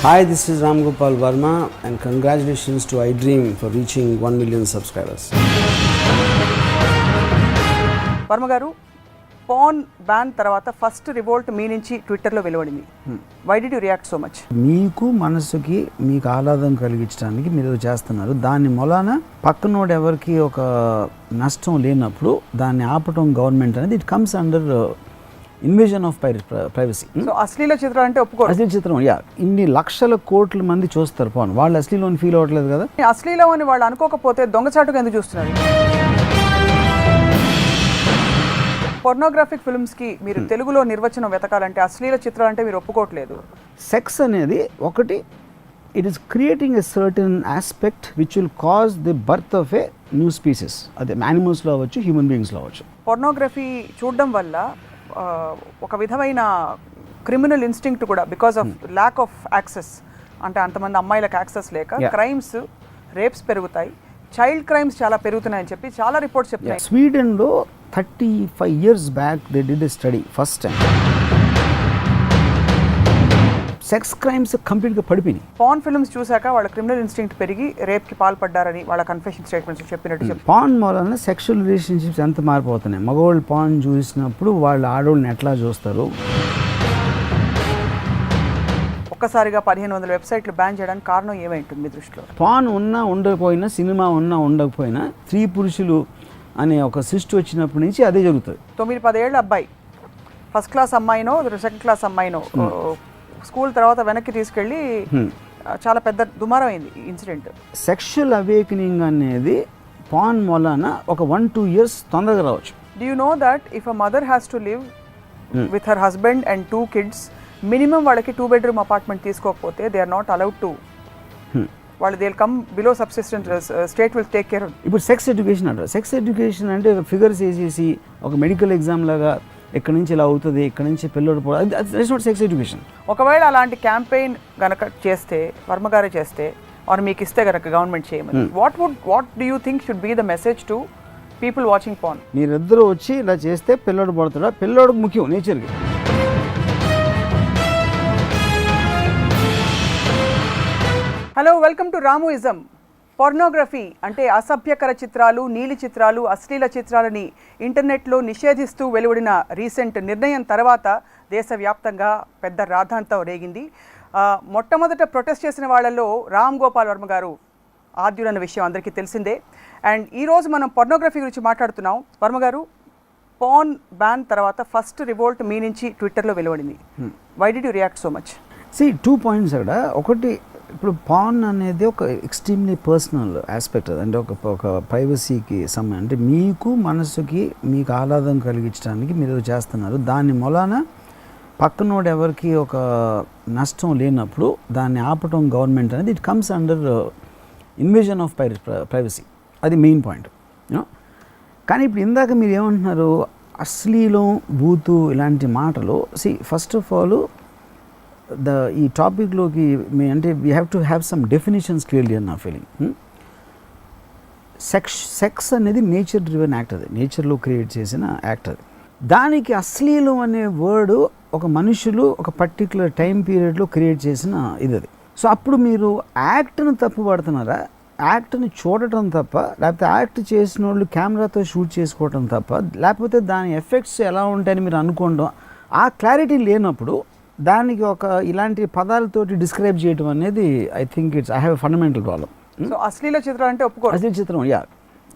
Hi, this is Ram Gopal Verma and congratulations to iDream for reaching 1 million subscribers. Varma garu, porn ban తర్వాత first revolt మీ నుంచి ట్విట్టర్లో వెలువడింది. Why did you react so much? మీకు మనసుకి మీకు ఆహ్లాదం కలిగించడానికి మీరు చేస్తున్నారు. దాని మూలాన పక్కనోడు ఎవరికి ఒక నష్టం లేనప్పుడు దాన్ని ఆపటం గవర్నమెంట్ అనేది it comes under invasion of privacy. So అశ్లీల చిత్రం అంటే ఒప్పుకోరు. అశ్లీల చిత్రం ఇన్ని లక్షల కోట్ల మంది చూస్తారు పాన్, వాళ్ళు అశ్లీలం ఫీల్ అవ్వట్లేదు కదా. అశ్లీలం అని వాళ్ళు అనుకోకపోతే దొంగచాటుగా ఎందుకు చూస్తున్నారు? పోర్నోగ్రాఫిక్ ఫిల్మ్స్కి మీరు తెలుగులో నిర్వచనం వెతకాలంటే అశ్లీల చిత్రాలు అంటే మీరు ఒప్పుకోవట్లేదు. సెక్స్ అనేది ఒకటి, it is creating a certain aspect which will cause the birth of a new species. అదే యానిమల్స్లో అవ్వచ్చు, హ్యూమన్ బీయింగ్స్లో అవ్వచ్చు. పోర్నోగ్రఫీ చూడడం వల్ల ఒక విధమైన క్రిమినల్ ఇన్స్టింక్ట్ కూడా, because of lack of access, అంటే అంతమంది అమ్మాయిలకు యాక్సెస్ లేక క్రైమ్స్, రేప్స్ పెరుగుతాయి, చైల్డ్ క్రైమ్స్ చాలా పెరుగుతున్నాయని చెప్పి చాలా రిపోర్ట్స్ చెప్తున్నాయి. స్వీడన్లో 35 years back they did a study first time. Sex crimes కంప్లీట్గా పడిపోయినాయి. పాన్ ఫిల్మ్స్ చూసాక వాళ్ళ క్రిమినల్ ఇన్స్టింక్ట్ పెరిగి రేప్కి పాల్పడ్డారని వాళ్ళ కన్ఫెషన్ స్టేట్మెంట్స్ చెప్పినట్టు. పాన్ మూలన సెక్షువల్ రిలేషన్షిప్స్ ఎంత మారిపోతున్నాయి. మగవాళ్ళు పాన్ చూసినప్పుడు వాళ్ళు ఆడవాళ్ళని ఎట్లా చూస్తారు. ఒక్కసారిగా 1500 వెబ్సైట్లు బ్యాన్ చేయడానికి కారణం ఏమైంటుంది మీ దృష్టిలో? పాన్ ఉన్నా ఉండకపోయినా, సినిమా ఉన్నా ఉండకపోయినా, స్త్రీ పురుషులు అనే ఒక సిస్టు వచ్చినప్పటి నుంచి అదే జరుగుతుంది. 9-10 ఏళ్ళ అబ్బాయి ఫస్ట్ క్లాస్ అమ్మాయినో సెకండ్ క్లాస్ అమ్మాయినో స్కూల్ తర్వాత వెనక్కి తీసుకెళ్ళి చాలా పెద్ద దుమారం అయింది ఇన్సిడెంట్. సెక్షువల్ అవేకనింగ్ అనేది పాన్ మూలాన ఒక 1-2 years తొందరగా రావచ్చు. Do you know that if a mother has to live with her husband and 2 kids, minimum వాళ్ళకి 2 bedroom అపార్ట్మెంట్ తీసుకోకపోతే they are not allowed to, వాళ్ళు they will come below subsistent, state will take care. ఇప్పుడు sex education అంటారు. Sex education అంటే figures వేసేసి ఒక medical exam లాగా ఇక్కడ నుంచి ఇలా అవుతుంది, ఇక్కడ నుంచి పిల్లడు నాట్ సెక్స్ ఎడ్యుకేషన్. ఒకవేళ అలాంటి క్యాంపెయిన్ గనక చేస్తే, వర్మగారే చేస్తే ఆర్ మీకు ఇస్తే గనక గవర్నమెంట్ చేయమని, what do you think should be the message to people watching porn? మీరిద్దరూ వచ్చి ఇలా చేస్తే పిల్లడు పడుతున్నా, పిల్లడు ముఖ్యం నేచర్కి. Hello, welcome to Ramuism. Pornography అంటే అసభ్యకర చిత్రాలు, నీలి చిత్రాలు, అశ్లీల చిత్రాలని ఇంటర్నెట్లో నిషేధిస్తూ వెలువడిన రీసెంట్ నిర్ణయం తర్వాత దేశవ్యాప్తంగా పెద్ద రాద్ధాంతం రేగింది. మొట్టమొదట ప్రొటెస్ట్ చేసిన వాళ్ళల్లో రామ్ గోపాల్ వర్మ గారు ఆద్యులన్న విషయం అందరికీ తెలిసిందే. అండ్ ఈరోజు మనం పోర్నోగ్రఫీ గురించి మాట్లాడుతున్నాం. వర్మ గారు, పాన్ బ్యాన్ తర్వాత ఫస్ట్ రివోల్ట్ మీ నుంచి ట్విట్టర్లో వెలువడింది. Why did you react so much? 2 points అక్కడ. ఒకటి, ఇప్పుడు పాన్ అనేది ఒక ఎక్స్ట్రీమ్లీ పర్సనల్ ఆస్పెక్ట్, అంటే ఒక ప్రైవసీకి సంబంధం. అంటే మీకు మనసుకి మీకు ఆహ్లాదం కలిగించడానికి మీరు చేస్తున్నారు. దాని మూలాన పక్కనోడు ఎవరికి ఒక నష్టం లేనప్పుడు దాన్ని ఆపటం గవర్నమెంట్ అనేది it comes under invasion of privacy. అది మెయిన్ పాయింట్. కానీ ఇప్పుడు ఇందాక మీరు ఏమంటున్నారు, అశ్లీలం, బూతు ఇలాంటి మాటలు. ఫస్ట్ ఆఫ్ ఆల్ ఈ టాపిక్లోకి అంటే we have to have some definitions clearly అన్న ఫీలింగ్. సెక్స్ అనేది నేచర్ డ్రివెన్ యాక్ట్, అది నేచర్లో క్రియేట్ చేసిన యాక్ట్. అది దానికి అశ్లీలం అనే వర్డ్ ఒక మనుషులు ఒక పర్టికులర్ టైం పీరియడ్లో క్రియేట్ చేసిన ఇది. సో అప్పుడు మీరు యాక్ట్ను తప్పు పడుతున్నారా, యాక్ట్ని చూడటం తప్ప, లేకపోతే యాక్ట్ చేసిన వాళ్ళు కెమెరాతో షూట్ చేసుకోవటం తప్ప, లేకపోతే దాని ఎఫెక్ట్స్ ఎలా ఉంటాయని మీరు అనుకోవడం, ఆ క్లారిటీ లేనప్పుడు దానికి ఒక ఇలాంటి పదాలతోటి డిస్క్రైబ్ చేయడం అనేది I think I have fundamental problem. So అశ్లీల చిత్రం అంటే ఒప్పుకోరు. అశ్లీల చిత్రం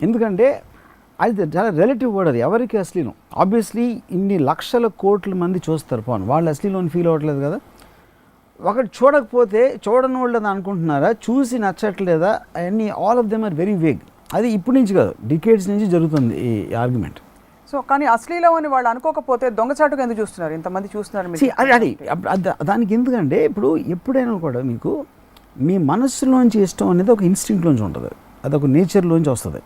ఎందుకంటే అది చాలా రిలేటివ్ వర్డ్. అది ఎవరికి అశ్లీలం? ఆబ్వియస్లీ ఇన్ని లక్షల కోట్ల మంది చూస్తారు పాన్, వాళ్ళు అశ్లీలం ఫీల్ అవ్వట్లేదు కదా. ఒకటి చూడకపోతే చూడని వాళ్ళు అనుకుంటున్నారా, చూసి నచ్చట్లేదా, అవన్నీ all of them are very vague. అది ఇప్పటి నుంచి కాదు, డికేడ్స్ నుంచి జరుగుతుంది ఈ ఆర్గ్యుమెంట్. సో కానీ అశ్లీలం అని వాళ్ళు అనుకోకపోతే దొంగచాటుగా ఎందుకు చూస్తున్నారు, ఇంతమంది చూస్తున్నారు? అది దానికి ఎందుకంటే ఇప్పుడు ఎప్పుడైనా కూడా మీకు మీ మనస్సులోంచి ఇష్టం అనేది ఒక ఇన్స్టింక్ట్లోంచి ఉంటుంది, అదొక నేచర్లోంచి వస్తుంది.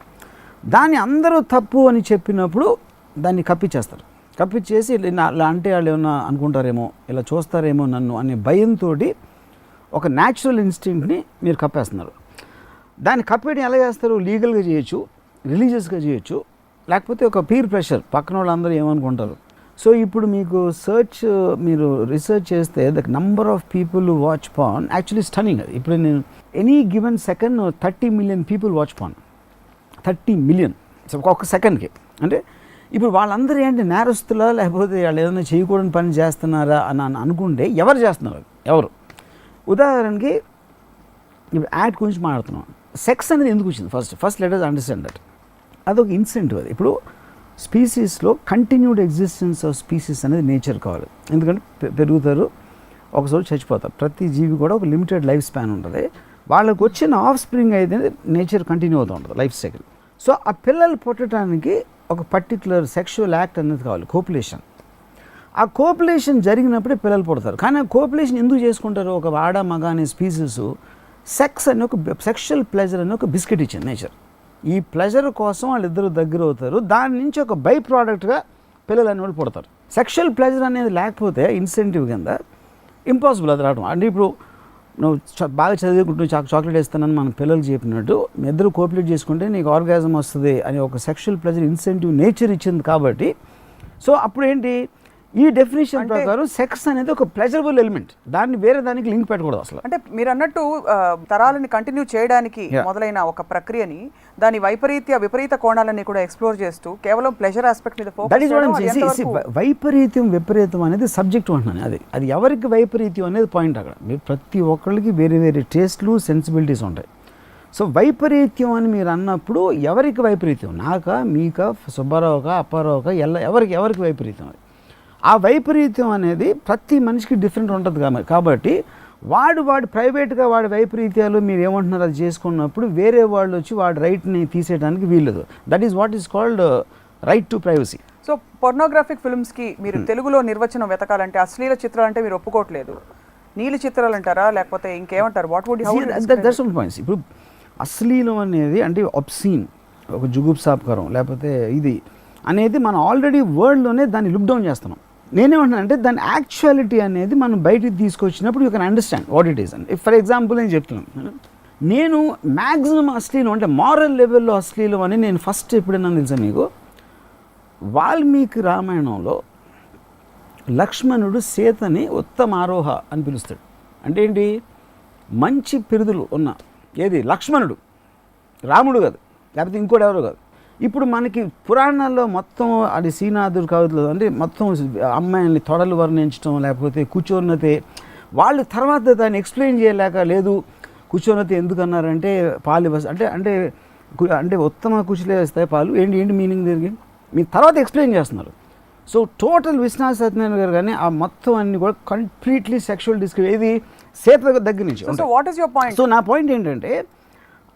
దాన్ని అందరూ తప్పు అని చెప్పినప్పుడు దాన్ని కప్పిచ్చేస్తారు. కప్పిచ్చేసి ఇలా అంటే వాళ్ళు ఏమన్నా అనుకుంటారేమో, ఇలా చూస్తారేమో నన్ను అనే భయంతో ఒక న్యాచురల్ ఇన్స్టింక్ట్ని మీరు కప్పేస్తున్నారు. దాన్ని కప్పేయడం ఎలా చేస్తారు? లీగల్గా చేయొచ్చు, రిలీజియస్గా చేయొచ్చు, లేకపోతే ఒక పీర్ ప్రెషర్, పక్కన వాళ్ళందరూ ఏమనుకుంటారు. సో ఇప్పుడు మీకు మీరు రీసెర్చ్ చేస్తే the number of people who watch pan actually stunning. అది ఇప్పుడు నేను any given second 30 million people watch pan. 30 million ఒక సెకండ్కి. అంటే ఇప్పుడు వాళ్ళందరూ ఏంటి నేరస్తులా లేకపోతే వాళ్ళు ఏదైనా చేయకూడని పని చేస్తున్నారా అని అనుకుంటే ఎవరు చేస్తున్నారు? ఎవరు? ఉదాహరణకి ఇప్పుడు యాడ్ గురించి మాట్లాడుతున్నాం. సెక్స్ అనేది ఎందుకు వచ్చింది? First let us understand that. అదొక ఇన్సెంటివ్. అది ఇప్పుడు స్పీసీస్లో కంటిన్యూడ్ ఎగ్జిస్టెన్స్ ఆఫ్ స్పీసీస్ అనేది నేచర్ కావాలి. ఎందుకంటే పెరుగుతారు, ఒకసారి చచ్చిపోతారు. ప్రతి జీవి కూడా ఒక లిమిటెడ్ లైఫ్ స్పాన్ ఉంటుంది. వాళ్ళకు వచ్చిన ఆఫ్ స్ప్రింగ్ అయితే నేచర్ కంటిన్యూ అవుతూ ఉంటుంది, లైఫ్ సైకిల్. సో ఆ పిల్లలు పుట్టడానికి ఒక పర్టికులర్ సెక్షువల్ యాక్ట్ అనేది కావాలి, కోపులేషన్. ఆ కోపులేషన్ జరిగినప్పుడే పిల్లలు పుడతారు. కానీ ఆ కోపులేషన్ ఎందుకు చేసుకుంటారు? ఒక ఆడ మగ అనే స్పీసీస్ సెక్స్ అని ఒక సెక్షువల్ ప్లెజర్ అని ఒక బిస్కెట్ ఇచ్చింది నేచర్. ఈ ప్లెజర్ కోసం వాళ్ళిద్దరూ దగ్గర అవుతారు. దాని నుంచి ఒక బై ప్రోడక్ట్గా పిల్లలు అనేవాళ్ళు పుడతారు. సెక్షువల్ ప్లెజర్ అనేది లేకపోతే ఇన్సెంటివ్ కింద ఇంపాసిబుల్ అది రావడం. అంటే ఇప్పుడు నువ్వు బాగా చదువుకుంటూ చాక్లెట్ వేస్తానని మన పిల్లలు చెప్పినట్టు మీ ఇద్దరు కోఆపరేట్ చేసుకుంటే నీకు ఆర్గాజం వస్తుంది అని ఒక సెక్షువల్ ప్లెజర్ ఇన్సెంటివ్ నేచర్ ఇచ్చింది కాబట్టి. సో అప్పుడు ఏంటి, ఈ డెఫినేషన్ ప్రకారం సెక్స్ అనేది ఒక ప్లెజరబుల్ ఎలిమెంట్. దాన్ని వేరే దానికి లింక్ పెట్టకూడదు అసలు. అంటే మీరు అన్నట్టు తరాలని కంటిన్యూ చేయడానికి మొదలైన ఒక ప్రక్రియని దాని విపరీత కోణాలని కూడా ఎక్స్ప్లోర్ చేస్తూ కేవలం ప్లెజర్ ఆస్పెక్ట్ మీద ఫోకస్ చేయడం. వైపరీత్యం విపరీతం అనేది సబ్జెక్ట్ అంటున్నాను. అది ఎవరికి వైపరీత్యం అనేది పాయింట్. అక్కడ మీరు ప్రతి ఒక్కరికి వేరే వేరే టేస్ట్లు సెన్సిబిలిటీస్ ఉంటాయి. సో వైపరీత్యం అని మీరు అన్నప్పుడు ఎవరికి వైపరీత్యం? నాకా, మీకా, సుబ్బారావుకా, అప్పారావుకా, ఎవరికి వైపరీత్యం? అది ఆ వైపరీత్యం అనేది ప్రతి మనిషికి డిఫరెంట్ ఉంటుంది కాబట్టి వాడు ప్రైవేట్గా వాడి వైపరీత్యాలు మీరు ఏమంటున్నారు అది చేసుకున్నప్పుడు వేరే వాళ్ళు వచ్చి వాడి రైట్ని తీసేయడానికి వీల్లేదు. That is what is called right to privacy. So pornographic ఫిల్మ్స్కి మీరు తెలుగులో నిర్వచనం వెతకాలంటే అశ్లీల చిత్రాలంటే మీరు ఒప్పుకోవట్లేదు, నీలి చిత్రాలు అంటారా లేకపోతే ఇంకేమంటారు? What would that's points. ఇప్పుడు అశ్లీలం అనేది అంటే ఒబ్సీన్, ఒక జుగుప్సాకరం లేకపోతే ఇది అనేది మనం ఆల్రెడీ వరల్డ్లోనే దాన్ని లుక్ డౌన్ చేస్తున్నాం. నేనేమంటున్నాను అంటే దాని యాక్చువాలిటీ అనేది మనం బయటికి తీసుకొచ్చినప్పుడు you can understand what it is. And for example నేను చెప్తున్నాను, నేను మ్యాక్సిమం అశ్లీలం అంటే మారల్ లెవెల్లో అశ్లీలం అని నేను ఫస్ట్ ఎప్పుడైనా తెలుసా మీకు, వాల్మీకి రామాయణంలో లక్ష్మణుడు సీతని ఉత్తమ ఆరోహ అని పిలుస్తాడు. అంటే ఏంటి, మంచి పిరుదులు ఉన్న ఏది లక్ష్మణుడు, రాముడు కాదు, లేకపోతే ఇంకోటి ఎవరు కాదు. ఇప్పుడు మనకి పురాణాల్లో మొత్తం అది శ్రీనాథుడు కవితలు అంటే మొత్తం అమ్మాయిల్ని తొడలు వర్ణించడం లేకపోతే కూర్చోన్నతే, వాళ్ళు తర్వాత దాన్ని ఎక్స్ప్లెయిన్ చేయలేక లేదు కూర్చోన్నతే ఎందుకు అన్నారంటే పాలు అంటే అంటే అంటే ఉత్తమ కుచులే వస్తాయి పాలు ఏంటి మీనింగ్ జరిగి మీరు తర్వాత ఎక్స్ప్లెయిన్ చేస్తున్నారు. సో టోటల్ విశ్వనాథ సత్యనారాయణ గారు కానీ ఆ మొత్తం అన్ని కూడా కంప్లీట్లీ సెక్షువల్ డిస్క్రిప్ ఏది సీత దగ్గర నుంచి. సో నా పాయింట్ ఏంటంటే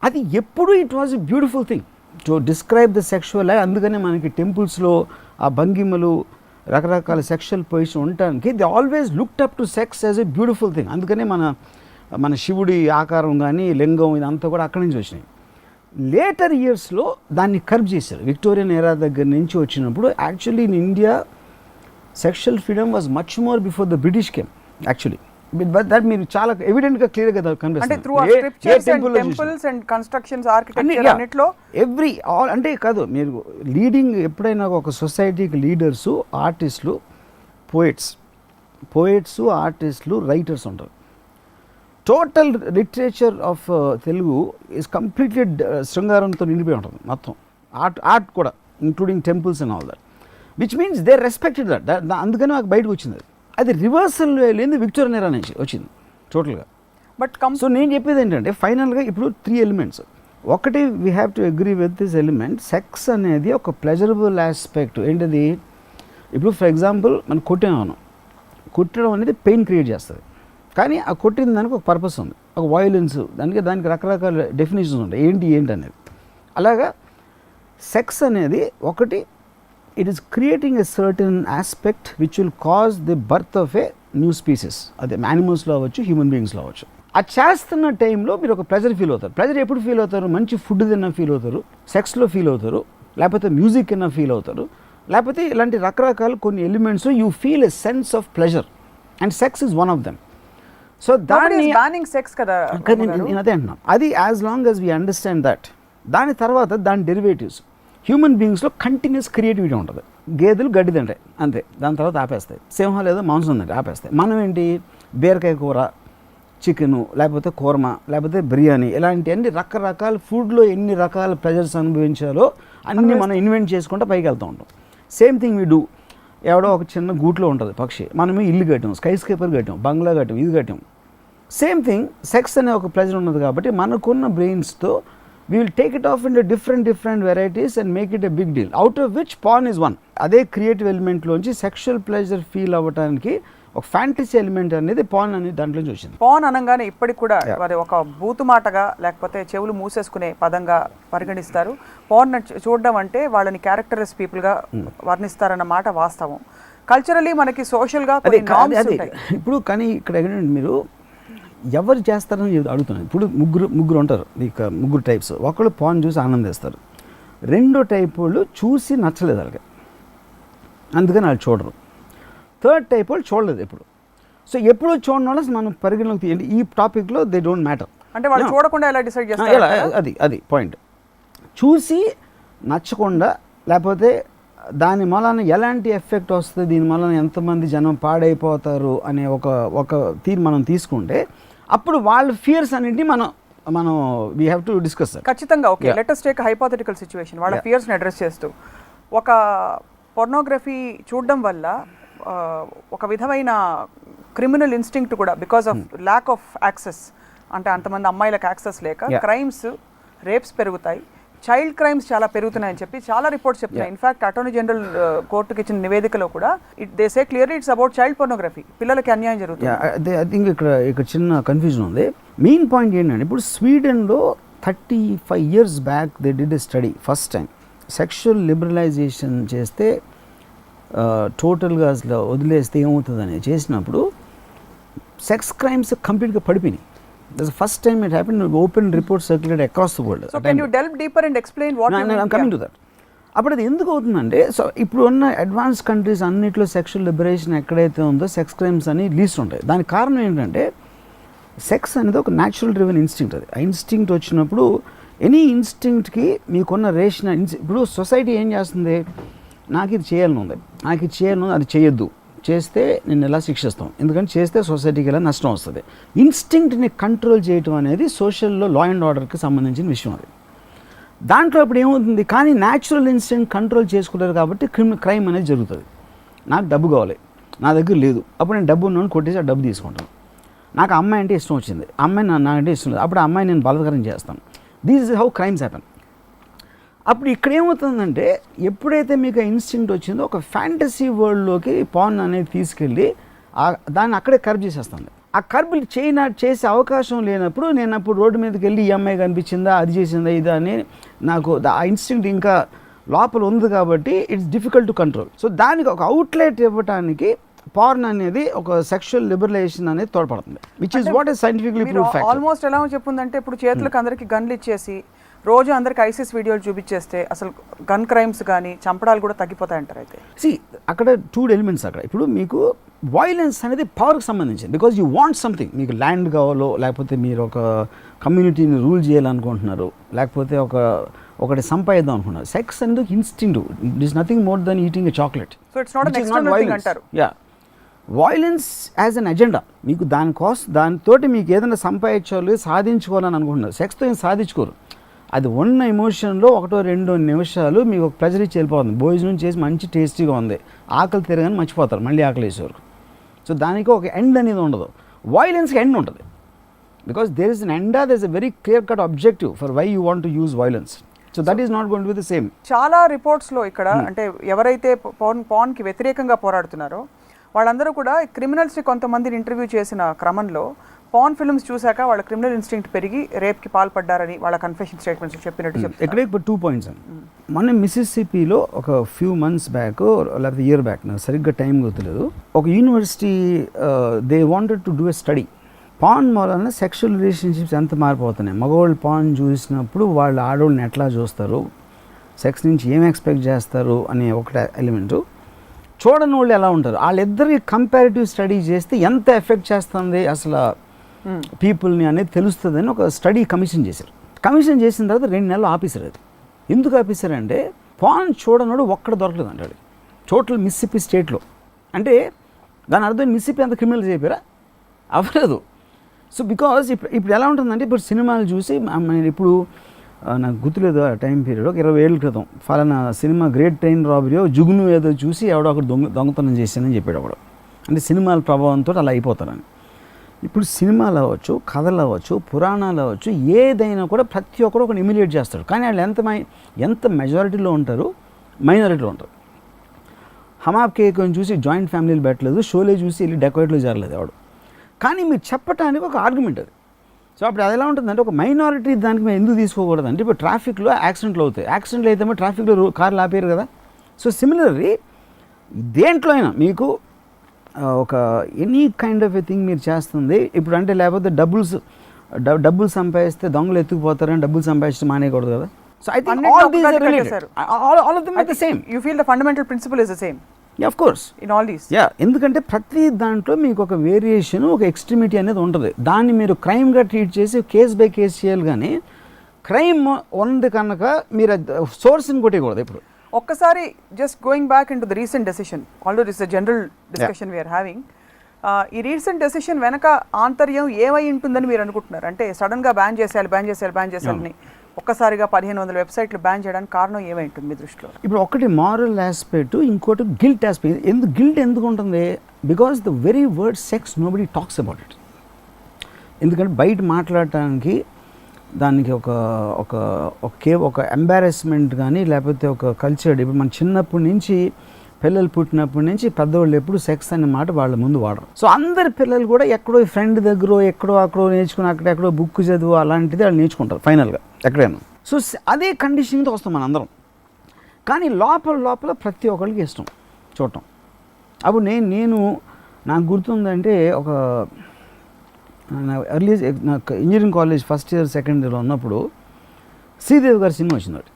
అది ఎప్పుడు it was a beautiful thing to describe the sexual life. అందుకనే మనకి టెంపుల్స్లో ఆ భంగిమలు రకరకాల సెక్షువల్ పొజిషన్ ఉండటానికి they always looked up to sex as a beautiful thing. అందుకనే మన శివుడి ఆకారం కానీ లింగం ఇదంతా కూడా అక్కడి నుంచి వచ్చినాయి. లేటర్ ఇయర్స్లో దాన్ని కర్బ్ చేశారు. విక్టోరియన్ ఎరా దగ్గర నుంచి వచ్చినప్పుడు actually in India sexual freedom was much more before the British came actually. But that మీరు చాలా ఎవిడెంట్గా క్లియర్గా కనిపిస్తుంది. ఎవ్రీ ఆల్ అంటే కాదు, మీరు లీడింగ్ ఎప్పుడైనా ఒక సొసైటీకి లీడర్సు ఆర్టిస్టులు పోయిట్స్ ఆర్టిస్టులు రైటర్స్ ఉంటారు. Total literature of Telugu is completely శృంగారంతో నిండిపోయి ఉంటుంది మొత్తం. ఆర్ట్ కూడా including temples and all that, which means they respected that. అందుకని మాకు బయటకు వచ్చింది అది రివర్సల్ లేని విక్టోరియన్ ఎరా నుంచి వచ్చింది టోటల్గా. బట్ సో నేను చెప్పేది ఏంటంటే ఫైనల్గా ఇప్పుడు 3 ఎలిమెంట్స్. ఒకటి we have to agree with this element, sex అనేది ఒక ప్లెజరబుల్ ఆస్పెక్ట్. ఏంటిది, ఇప్పుడు ఫర్ ఎగ్జాంపుల్ మనం కుట్టడం అనేది పెయిన్ క్రియేట్ చేస్తుంది. కానీ ఆ కొట్టిన దానికి ఒక పర్పస్ ఉంది, ఒక వయలెన్స్, దానికి రకరకాల డెఫినేషన్స్ ఉంటాయి ఏంటి అనేది. అలాగా సెక్స్ అనేది ఒకటి, it is creating a certain aspect which will cause the birth of a new species. అదే యానిమల్స్లో అవ్వచ్చు, హ్యూమన్ బీయింగ్స్లో అవ్వచ్చు. అది చేస్తున్న టైంలో మీరు ఒక ప్లెజర్ ఫీల్ అవుతారు. ప్లెజర్ ఎప్పుడు ఫీల్ అవుతారు, మంచి ఫుడ్ తిన్నా ఫీల్ అవుతారు, సెక్స్లో ఫీల్ అవుతారు, లేకపోతే మ్యూజిక్ అయినా ఫీల్ అవుతారు, లేకపోతే ఇలాంటి రకరకాల కొన్ని elements you feel a sense of pleasure and sex is one of them. So దాన్ని అదే అంటున్నాం. అది as long as we understand that. దాని తర్వాత దాని డెరివేటివ్స్. హ్యూమన్ బీయింగ్స్లో కంటిన్యూస్ క్రియేటివిటీ ఉంటుంది. గేదెలు గడ్డి తింటాయి అంతే, దాని తర్వాత ఆపేస్తాయి. సింహాలు ఏదో మాంసం తింటాయి ఆపేస్తాయి. మనం ఏంటి, బీరకాయ కూర, చికెను, లేకపోతే కూరమ, లేకపోతే బిర్యానీ, ఇలాంటి అన్ని రకరకాల ఫుడ్లో ఎన్ని రకాల ప్రెజర్స్ అనుభవించాలో అన్నీ మనం ఇన్వెంట్ చేసుకుంటూ పైకి వెళ్తూ ఉంటాం. Same thing we do. ఎవడో ఒక చిన్న గూట్లో ఉంటుంది పక్షి, మనమే ఇల్లు కట్టాం, స్కై స్కేపర్ కట్టాం, బంగ్లా కట్టాం, ఇది కట్టాం. సేమ్ థింగ్ సెక్స్ అనే ఒక ప్లెజర్ ఉన్నది కాబట్టి మనకున్న బ్రెయిన్స్తో we will take it off in different varieties and make it a big deal, out of which porn is one. అదే క్రియేటివ్ ఎలిమెంట్లోంచి సెక్షువల్ ప్లెజర్ ఫీల్ అవ్వడానికి ఒక ఫ్యాంటసీ ఎలిమెంట్ అనేది పాన్ అనేది దాంట్లోంచి వచ్చింది. పాన్ అనగానే ఇప్పటికి కూడా అది ఒక బూతు మాటగా లేకపోతే చెవులు మూసేసుకునే పదంగా పరిగణిస్తారు. పాన్ చూడడం అంటే వాళ్ళని క్యారెక్టర్లెస్ పీపుల్గా వర్ణిస్తారన్న మాట వాస్తవం. కల్చరలీ మనకి సోషల్గా ఇప్పుడు కానీ ఇక్కడ ఏంటంటే మీరు ఎవరు చేస్తారని అడుగుతున్నాను. ఇప్పుడు ముగ్గురు ఉంటారు, ఇక ముగ్గురు టైప్స్. ఒకళ్ళు పాన్ చూసి ఆనందిస్తారు, రెండో టైప్ వాళ్ళు చూసి నచ్చలేదు వాళ్ళకి, అందుకని వాళ్ళు చూడరు. థర్డ్ టైప్ వాళ్ళు చూడలేదు ఎప్పుడు. సో ఎప్పుడు చూడడం వల్ల మనం పరిగణలోకి తీయండి ఈ టాపిక్లో దే డోంట్ మ్యాటర్. అంటే వాళ్ళు చూడకుండా ఎలా డిసైడ్ చేస్తారు? అది పాయింట్. చూసి నచ్చకుండా లేకపోతే దాని మూలాన ఎలాంటి ఎఫెక్ట్ వస్తుంది, దీని మూలాన ఎంతమంది జనం పాడైపోతారు అనే ఒక మనం తీసుకుంటే అప్పుడు వాళ్ళ ఫియర్స్ అన్నింటినీ మనం వీ హ్యావ్ టు డిస్కస్. ఖచ్చితంగా. Okay, let us take hypothetical situation. వాళ్ళ ఫియర్స్ని అడ్రస్ చేస్తూ ఒక పోర్నోగ్రఫీ చూడడం వల్ల ఒక విధమైన క్రిమినల్ ఇన్స్టింక్ట్ కూడా, because of lack of access, అంటే అంతమంది అమ్మాయిలకు యాక్సెస్ లేక క్రైమ్స్, రేప్స్ పెరుగుతాయి, చైల్డ్ క్రైమ్స్ చాలా పెరుగుతున్నాయని చెప్పి చాలా రిపోర్ట్స్ చెప్తున్నాయి. ఇన్ఫాక్ట్ అటార్నీ జనరల్ కోర్టుకి ఇచ్చిన నివేదికలో కూడా they say clearly it's about child pornography, పిల్లలకి అన్యాయం జరుగుతుంది. ఐ థింక్ ఇక్కడ చిన్న కన్ఫ్యూజన్ ఉంది. మెయిన్ పాయింట్ ఏంటంటే ఇప్పుడు స్వీడన్లో 35 years back they did a study, first time sexual liberalisation చేస్తే టోటల్గా అసలు వదిలేస్తే ఏమవుతుందని చేసినప్పుడు సెక్స్ క్రైమ్స్ కంప్లీట్గా పడిపోయినాయి. That's the first time it happened. Open reports circulated across the world. So can you delve deeper and explain what you mean? I'm coming to that. అప్పుడు అది ఎందుకు అవుతుందంటే, సో ఇప్పుడు ఉన్న అడ్వాన్స్ కంట్రీస్ అన్నిట్లో sexual liberation ఎక్కడైతే ఉందో sex crimes అని లీస్ట్ ఉంటాయి. దానికి కారణం ఏంటంటే సెక్స్ అనేది ఒక న్యాచురల్ డ్రివెన్ ఇన్స్టింక్ట్. అది ఆ ఇన్స్టింక్ట్ వచ్చినప్పుడు ఎనీ ఇన్స్టింక్ట్కి మీకున్న రేషనల్ ఇప్పుడు సొసైటీ ఏం చేస్తుంది, నాకు ఇది చేయాలని ఉంది, అది చేయొద్దు, చేస్తే నేను ఎలా శిక్షిస్తాం, ఎందుకంటే చేస్తే సొసైటీకి ఎలా నష్టం వస్తుంది. ఇన్స్టింక్ట్ని కంట్రోల్ చేయటం అనేది సోషల్లో లా అండ్ ఆర్డర్కి సంబంధించిన విషయం. అది దాంట్లో ఇప్పుడు ఏమవుతుంది, కానీ న్యాచురల్ ఇన్స్టింక్ట్ కంట్రోల్ చేసుకోలేరు కాబట్టి క్రైమ్ అనేది జరుగుతుంది. నాకు డబ్బు కావాలి, నా దగ్గర లేదు, అప్పుడు నేను డబ్బు ఉన్నాను కొట్టేసి ఆ డబ్బు తీసుకుంటాను. నాకు అమ్మాయి అంటే ఇష్టం వచ్చింది, అమ్మాయి నాకంటే ఇష్టం లేదు, అప్పుడు అమ్మాయి నేను బలత్కారం చేస్తాను. This is how crimes happen. అప్పుడు ఇక్కడ ఏమవుతుందంటే ఎప్పుడైతే మీకు ఇన్స్టింక్ట్ వచ్చిందో ఒక ఫ్యాంటసీ వరల్డ్లోకి పాన్ అనేది తీసుకెళ్ళి దాన్ని అక్కడే కర్బ్ చేసేస్తుంది. ఆ కర్బ్ చేసే అవకాశం లేనప్పుడు నేను అప్పుడు రోడ్డు మీదకి వెళ్ళి ఈ అమ్మాయి కనిపించిందా, అది చేసిందా, ఇదా అని నాకు ఆ ఇన్స్టింక్ట్ ఇంకా లోపల ఉంది కాబట్టి it's difficult to control. So దానికి ఒక అవుట్లెట్ ఇవ్వడానికి పార్న్ అనేది ఒక సెక్షువల్ లిబరలైజేషన్ అనేది తోడ్పడుతుంది, which is what is scientifically proved fact. Almost ఎలా చెప్పుందంటే ఇప్పుడు చేతులకు అందరికి గన్లు ఇచ్చేసి రోజు అందరికి ఐసిస్ వీడియోలు చూపించేస్తే అసలు గన్ క్రైమ్స్ కానీ చంపడాలు కూడా తగ్గిపోతాయంటారు. అయితే అక్కడ 2 elements. అక్కడ ఇప్పుడు మీకు వైలెన్స్ అనేది పవర్కి సంబంధించింది, బికాజ్ యూ వాంట్ సంథింగ్. మీకు ల్యాండ్ కావాలో, లేకపోతే మీరు ఒక కమ్యూనిటీని రూల్ చేయాలనుకుంటున్నారు, లేకపోతే ఒకటి సంపాదిద్దాం అనుకుంటున్నారు. సెక్స్ అనేది instinctive, it is nothing more than eating a chocolate. So it's not an external thing అంటారు. వైలెన్స్ యాజ్ అన్ ఎజెండా, మీకు దానితోటి మీకు ఏదైనా సంపాదించాలి, సాధించుకోవాలని అనుకుంటున్నారు. సెక్స్తో ఏం సాధించుకోరు. అది ఉన్న ఎమోషన్లో 1-2 నిమిషాలు మీకు ఒక ప్లెజర్ ఇచ్చి వెళ్ళిపోతుంది. భోజనం చేసి మంచి టేస్టీగా ఉంది, ఆకలి తిరగని మర్చిపోతారు, మళ్ళీ ఆకలి వేసేవారు. సో దానికి ఒక ఎండ్ అనేది ఉండదు. వైలెన్స్కి ఎండ్ ఉంటుంది, because there is an end, there is a very clear cut objective for why you want to use violence. So that is not going to be the same. చాలా రిపోర్ట్స్లో ఇక్కడ అంటే ఎవరైతే పాన్కి వ్యతిరేకంగా పోరాడుతున్నారో వాళ్ళందరూ కూడా క్రిమినల్స్ని కొంతమందిని ఇంటర్వ్యూ చేసిన క్రమంలో పాన్ ఫిల్మ్స్ చూశాక వాళ్ళ క్రిమినల్ ఇన్స్టింక్ట్ పెరిగి రేప్కి పాల్పడ్డారని వాళ్ళ కన్ఫెషన్ స్టేట్మెంట్స్ చెప్పినట్టు చెప్తారు. ఇక్కడ ఇప్పుడు 2 points అండి. మన మిసిసిపిలో ఒక ఫ్యూ మంత్స్ బ్యాక్ లేకపోతే ఇయర్ బ్యాక్, నాకు సరిగ్గా టైం గుర్తులేదు, ఒక university they wanted to do a study. Pan వలన సెక్షువల్ రిలేషన్షిప్స్ ఎంత మారిపోతున్నాయి, మగవాళ్ళు పాన్ చూసినప్పుడు వాళ్ళు ఆడవాళ్ళని ఎట్లా చూస్తారు, సెక్స్ నుంచి ఏం ఎక్స్పెక్ట్ చేస్తారు అనే ఒకటి ఎలిమెంటు. చూడని వాళ్ళు ఎలా ఉంటారు, వాళ్ళిద్దరికి కంపారిటివ్ స్టడీ చేస్తే ఎంత ఎఫెక్ట్ చేస్తుంది అసలు పీపుల్ని అనేది తెలుస్తుంది అని ఒక స్టడీ కమిషన్ చేశారు. కమిషన్ చేసిన తర్వాత 2 నెలలు ఆపేశారు. అది ఎందుకు ఆపేశారంటే పాన్ చూడనోడు ఒక్కడ దొరకలేదు అంటాడు టోటల్ మిస్సిపి స్టేట్లో. అంటే దాని అర్థం మిస్సిపి అంత క్రిమినల్స్ అయిపోయారా? అవ్వలేదు. సో బికాజ్ ఇప్పుడు ఎలా ఉంటుందంటే ఇప్పుడు సినిమాలు చూసి ఇప్పుడు నాకు గుర్తులేదు ఆ టైం పీరియడ్, ఒక 20 ఏళ్ళ క్రితం ఫలానా సినిమా గ్రేట్ ట్రైన్ రాబరీయో జుగును ఏదో చూసి ఎవడో ఒకటి దొంగతనం చేశానని చెప్పాడు అప్పుడు. అంటే సినిమాల ప్రభావంతో అలా అయిపోతారని. ఇప్పుడు సినిమాలు అవ్వచ్చు, కథలు అవ్వచ్చు, పురాణాలు అవ్వచ్చు, ఏదైనా కూడా ప్రతి ఒక్కరు ఒకటి ఇమిడియేట్ చేస్తారు. కానీ వాళ్ళు ఎంత మెజారిటీలో ఉంటారు, మైనారిటీలో ఉంటారు. హమాబ్ కేక్ అని చూసి జాయింట్ ఫ్యామిలీలు పెట్టలేదు, షోలే చూసి వెళ్ళి డెకోరేట్లో జరగలేదు ఎవడు. కానీ మీరు చెప్పడానికి ఒక ఆర్గ్యుమెంట్ అది. సో అప్పుడు అది ఎలా ఉంటుందంటే ఒక మైనారిటీ దానికి మేము ఎందుకు తీసుకోకూడదు అంటే ఇప్పుడు ట్రాఫిక్లో యాక్సిడెంట్లు అవుతాయి. యాక్సిడెంట్లు అయితే ట్రాఫిక్లో కార్లు ఆపేరు కదా. సో సిమిలర్లీ దేంట్లో అయినా మీకు ఒక any kind of a thing మీరు చేస్తుంది ఇప్పుడు అంటే లేకపోతే డబ్బులు సంపాదిస్తే దొంగలు ఎత్తుకుపోతారని డబ్బులు సంపాదించడం మానేయకూడదు కదా. So I think all these are related, all of them are the same. You feel the fundamental principle is the same? Of course in all these. ఎందుకంటే ప్రతి దాంట్లో మీకు ఒక వేరియేషన్, ఒక ఎక్స్ట్రీమిటీ అనేది ఉంటుంది. దాన్ని మీరు క్రైమ్గా ట్రీట్ చేసి కేస్ బై కేస్ చేయాలి. కానీ క్రైమ్ ఉంది కనుక మీరు సోర్స్ని కొట్టేయకూడదు ఇప్పుడు. ఒక్కసారి just going back in to the recent decision, already it's a general discussion we're having. ఈ రీసెంట్ డెసిషన్ వెనక ఆంతర్యం ఏమై ఉంటుందని మీరు అనుకుంటున్నారు? అంటే సడన్గా బ్యాన్ చేసేయాలని ఒక్కసారిగా 1500 వెబ్సైట్లు బ్యాన్ చేయడానికి కారణం ఏమై ఉంటుంది మీ దృష్టిలో? ఇప్పుడు ఒకటి మారల్ ఆస్పెక్ట్, ఇంకోటి గిల్ట్ ఆస్పెక్ట్. గిల్ట్ ఎందుకు ఉంటుంది? Because the very word sex nobody talks about it. ఎందుకంటే బయట మాట్లాడటానికి దానికి ఒక ఎంబారెస్మెంట్ కానీ లేకపోతే ఒక కల్చర్. ఇప్పుడు మన చిన్నప్పటి నుంచి పిల్లలు పుట్టినప్పటి నుంచి పెద్దవాళ్ళు ఎప్పుడు సెక్స్ అనే మాట వాళ్ళ ముందు వాడరు. సో అందరి పిల్లలు కూడా ఎక్కడో ఫ్రెండ్ దగ్గర అక్కడో నేర్చుకుని అక్కడెక్కడో బుక్ చదువు అలాంటిది వాళ్ళు నేర్చుకుంటారు ఫైనల్గా ఎక్కడైనా. సో అదే కండిషనింగ్తో వస్తాం మన అందరం. కానీ లోపల ప్రతి ఒక్కరికి ఇష్టం చూడటం. అప్పుడు నేను నాకు గుర్తుందంటే ఒక ఎర్లీ నాకు engineering college first year second ఇయర్లో ఉన్నప్పుడు శ్రీదేవి గారి సినిమా వచ్చింది ఒకటి,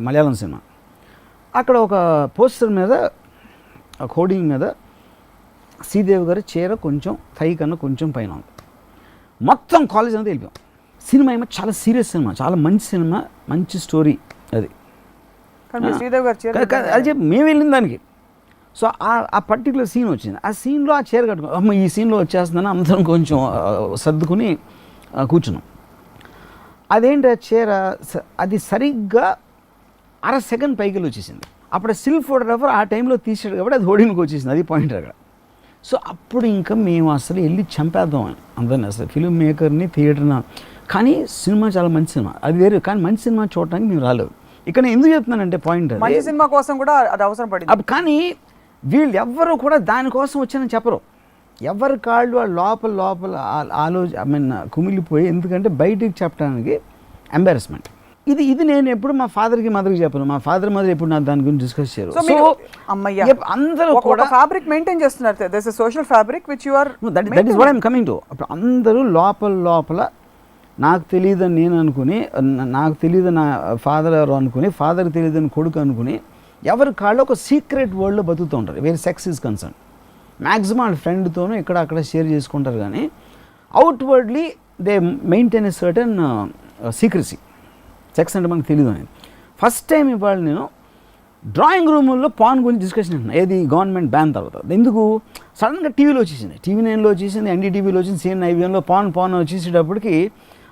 మలయాళం సినిమా. అక్కడ ఒక పోస్టర్ మీద హోర్డింగ్ మీద శ్రీదేవి గారి చీర కొంచెం థై కన్నా కొంచెం పైన ఉంది. మొత్తం కాలేజ్ అంతా వెళ్ళిపోయాం. సినిమా ఏమో చాలా సీరియస్ సినిమా, చాలా మంచి సినిమా, మంచి స్టోరీ. అది అది చెప్పి మేము వెళ్ళిన దానికి. సో ఆ పర్టికులర్ సీన్ వచ్చింది. ఆ సీన్లో ఆ చీర కట్టుకో అమ్మ ఈ సీన్లో వచ్చేస్తుందని అందరం కొంచెం సర్దుకుని కూర్చున్నాం. అదేంటి ఆ చీర అది సరిగ్గా 1/2 సెకండ్ పైకి వచ్చేసింది. అప్పుడు స్టిల్ ఫోటోగ్రాఫర్ ఆ టైంలో తీసాడు కాబట్టి అది హోర్డింగ్కి వచ్చేసింది. అది పాయింట్ అక్కడ. సో అప్పుడు ఇంకా మేము అసలు వెళ్ళి చంపేద్దాం అని అందరినీ, అసలు ఫిల్మ్ మేకర్ని, థియేటర్ని. కానీ సినిమా చాలా మంచి సినిమా, అది వేరు. కానీ మంచి సినిమా చూడటానికి మేము రాలేదు. ఇక్కడ ఎందుకు చెప్తున్నానంటే పాయింట్, మంచి సినిమా కోసం కూడా అది అవసరం పడింది. కానీ వీళ్ళు ఎవ్వరూ కూడా దానికోసం వచ్చానని చెప్పరు. ఎవరి కాళ్ళు వాళ్ళు లోపల కుమిలిపోయి, ఎందుకంటే బయటికి చెప్పడానికి ఎంబారస్మెంట్. ఇది నేను ఎప్పుడు మా ఫాదర్కి మదర్కి చెప్పను. మా ఫాదర్ మదర్ ఎప్పుడు నాకు దాని గురించి డిస్కస్ చేయరు. అందరూ కూడా ఫ్యాబ్రిక్ మెయింటైన్ చేస్తున్నారు. There is a social fabric which you are that is what I am coming to. అప్పుడు అందరూ లోపల నాకు తెలియదని నేను అనుకుని, నాకు తెలియదు నా ఫాదర్ ఎవరు అనుకుని, ఫాదర్కి తెలియదని కొడుకు అనుకుని, ఎవరి కాళ్ళు ఒక సీక్రెట్ వరల్డ్లో బతుకుతూ ఉంటారు. వేరే సెక్స్ ఈజ్ కన్సర్న్. మ్యాక్సిమం వాళ్ళ ఫ్రెండ్తోనూ అక్కడ షేర్ చేసుకుంటారు. కానీ outwardly they maintain a certain secrecy. Sex అంటే మనకు తెలియదు అనేది. ఫస్ట్ టైం ఇవాళ నేను డ్రాయింగ్ రూముల్లో పాన్ గురించి డిస్కషన్ అంటున్నాను. ఏది గవర్నమెంట్ బ్యాన్ తర్వాత. ఎందుకు సడన్గా టీవీలో వచ్చేసింది, టీవీ9లో వచ్చేసింది, ఎన్డీటీవీలో వచ్చింది, CNN-IVNలో పాన్ వచ్చేసేటప్పటికి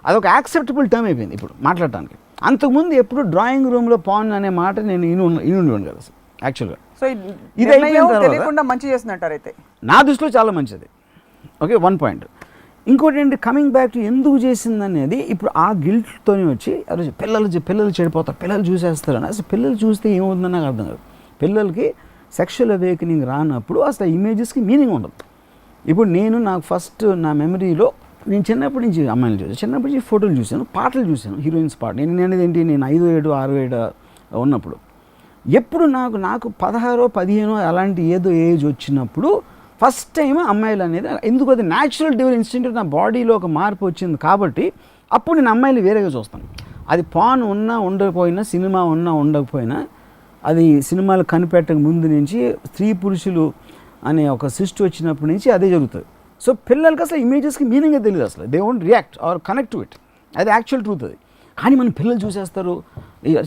అదొక యాక్సెప్టబుల్ టర్మ్ అయిపోయింది ఇప్పుడు మాట్లాడటానికి. అంతకుముందు ఎప్పుడు డ్రాయింగ్ రూమ్లో పాన్ అనే మాట నేను ఇనుండి కదా అసలు యాక్చువల్గా. సో ఇది తెలియకుండా మంచి చేస్తున్నట్టారు అయితే నా దృష్టిలో చాలా మంచిది. Okay, 1 point. ఇంకోటి ఏంటి, కమింగ్ బ్యాక్ టు ఎందుకు చేసింది అనేది. ఇప్పుడు ఆ గిల్ట్తోనే వచ్చి పిల్లలు చెడిపోతారు, పిల్లలు చూసేస్తారని. అసలు పిల్లలు చూస్తే ఏమవుతుందని నాకు అర్థం కాదు. పిల్లలకి సెక్షువల్ అవేకనింగ్ రానప్పుడు అసలు ఆ ఇమేజెస్కి మీనింగ్ ఉండదు. ఇప్పుడు నాకు ఫస్ట్ నా మెమరీలో నేను చిన్నప్పటి నుంచి అమ్మాయిలు చూసాను, చిన్నప్పటి నుంచి ఫోటోలు చూశాను, పాటలు చూశాను, హీరోయిన్స్ పాట. నేను అనేది నేను 5, 7, 6, 7 ఉన్నప్పుడు ఎప్పుడు నాకు 16, 15 అలాంటి ఏదో ఏజ్ వచ్చినప్పుడు ఫస్ట్ టైం అమ్మాయిలు అనేది ఎందుకు అది న్యాచురల్ డివైన్ ఇన్స్టింక్ట్ నా బాడీలో ఒక మార్పు వచ్చింది కాబట్టి అప్పుడు నేను అమ్మాయిలు వేరేగా చూస్తాను. అది పాన్ ఉన్నా ఉండకపోయినా, సినిమా ఉన్నా ఉండకపోయినా, అది సినిమాలు కనిపెట్టక ముందు నుంచి స్త్రీ పురుషులు అనే ఒక సిస్టమ్ వచ్చినప్పటి నుంచి అదే జరుగుతుంది. సో పిల్లలకి అసలు ఇమేజెస్కి మీనింగే తెలియదు, అసలు they won't react are connect to it. అది యాక్చువల్ ట్రూత్ అది. కానీ మన పిల్లలు చూసేస్తారు,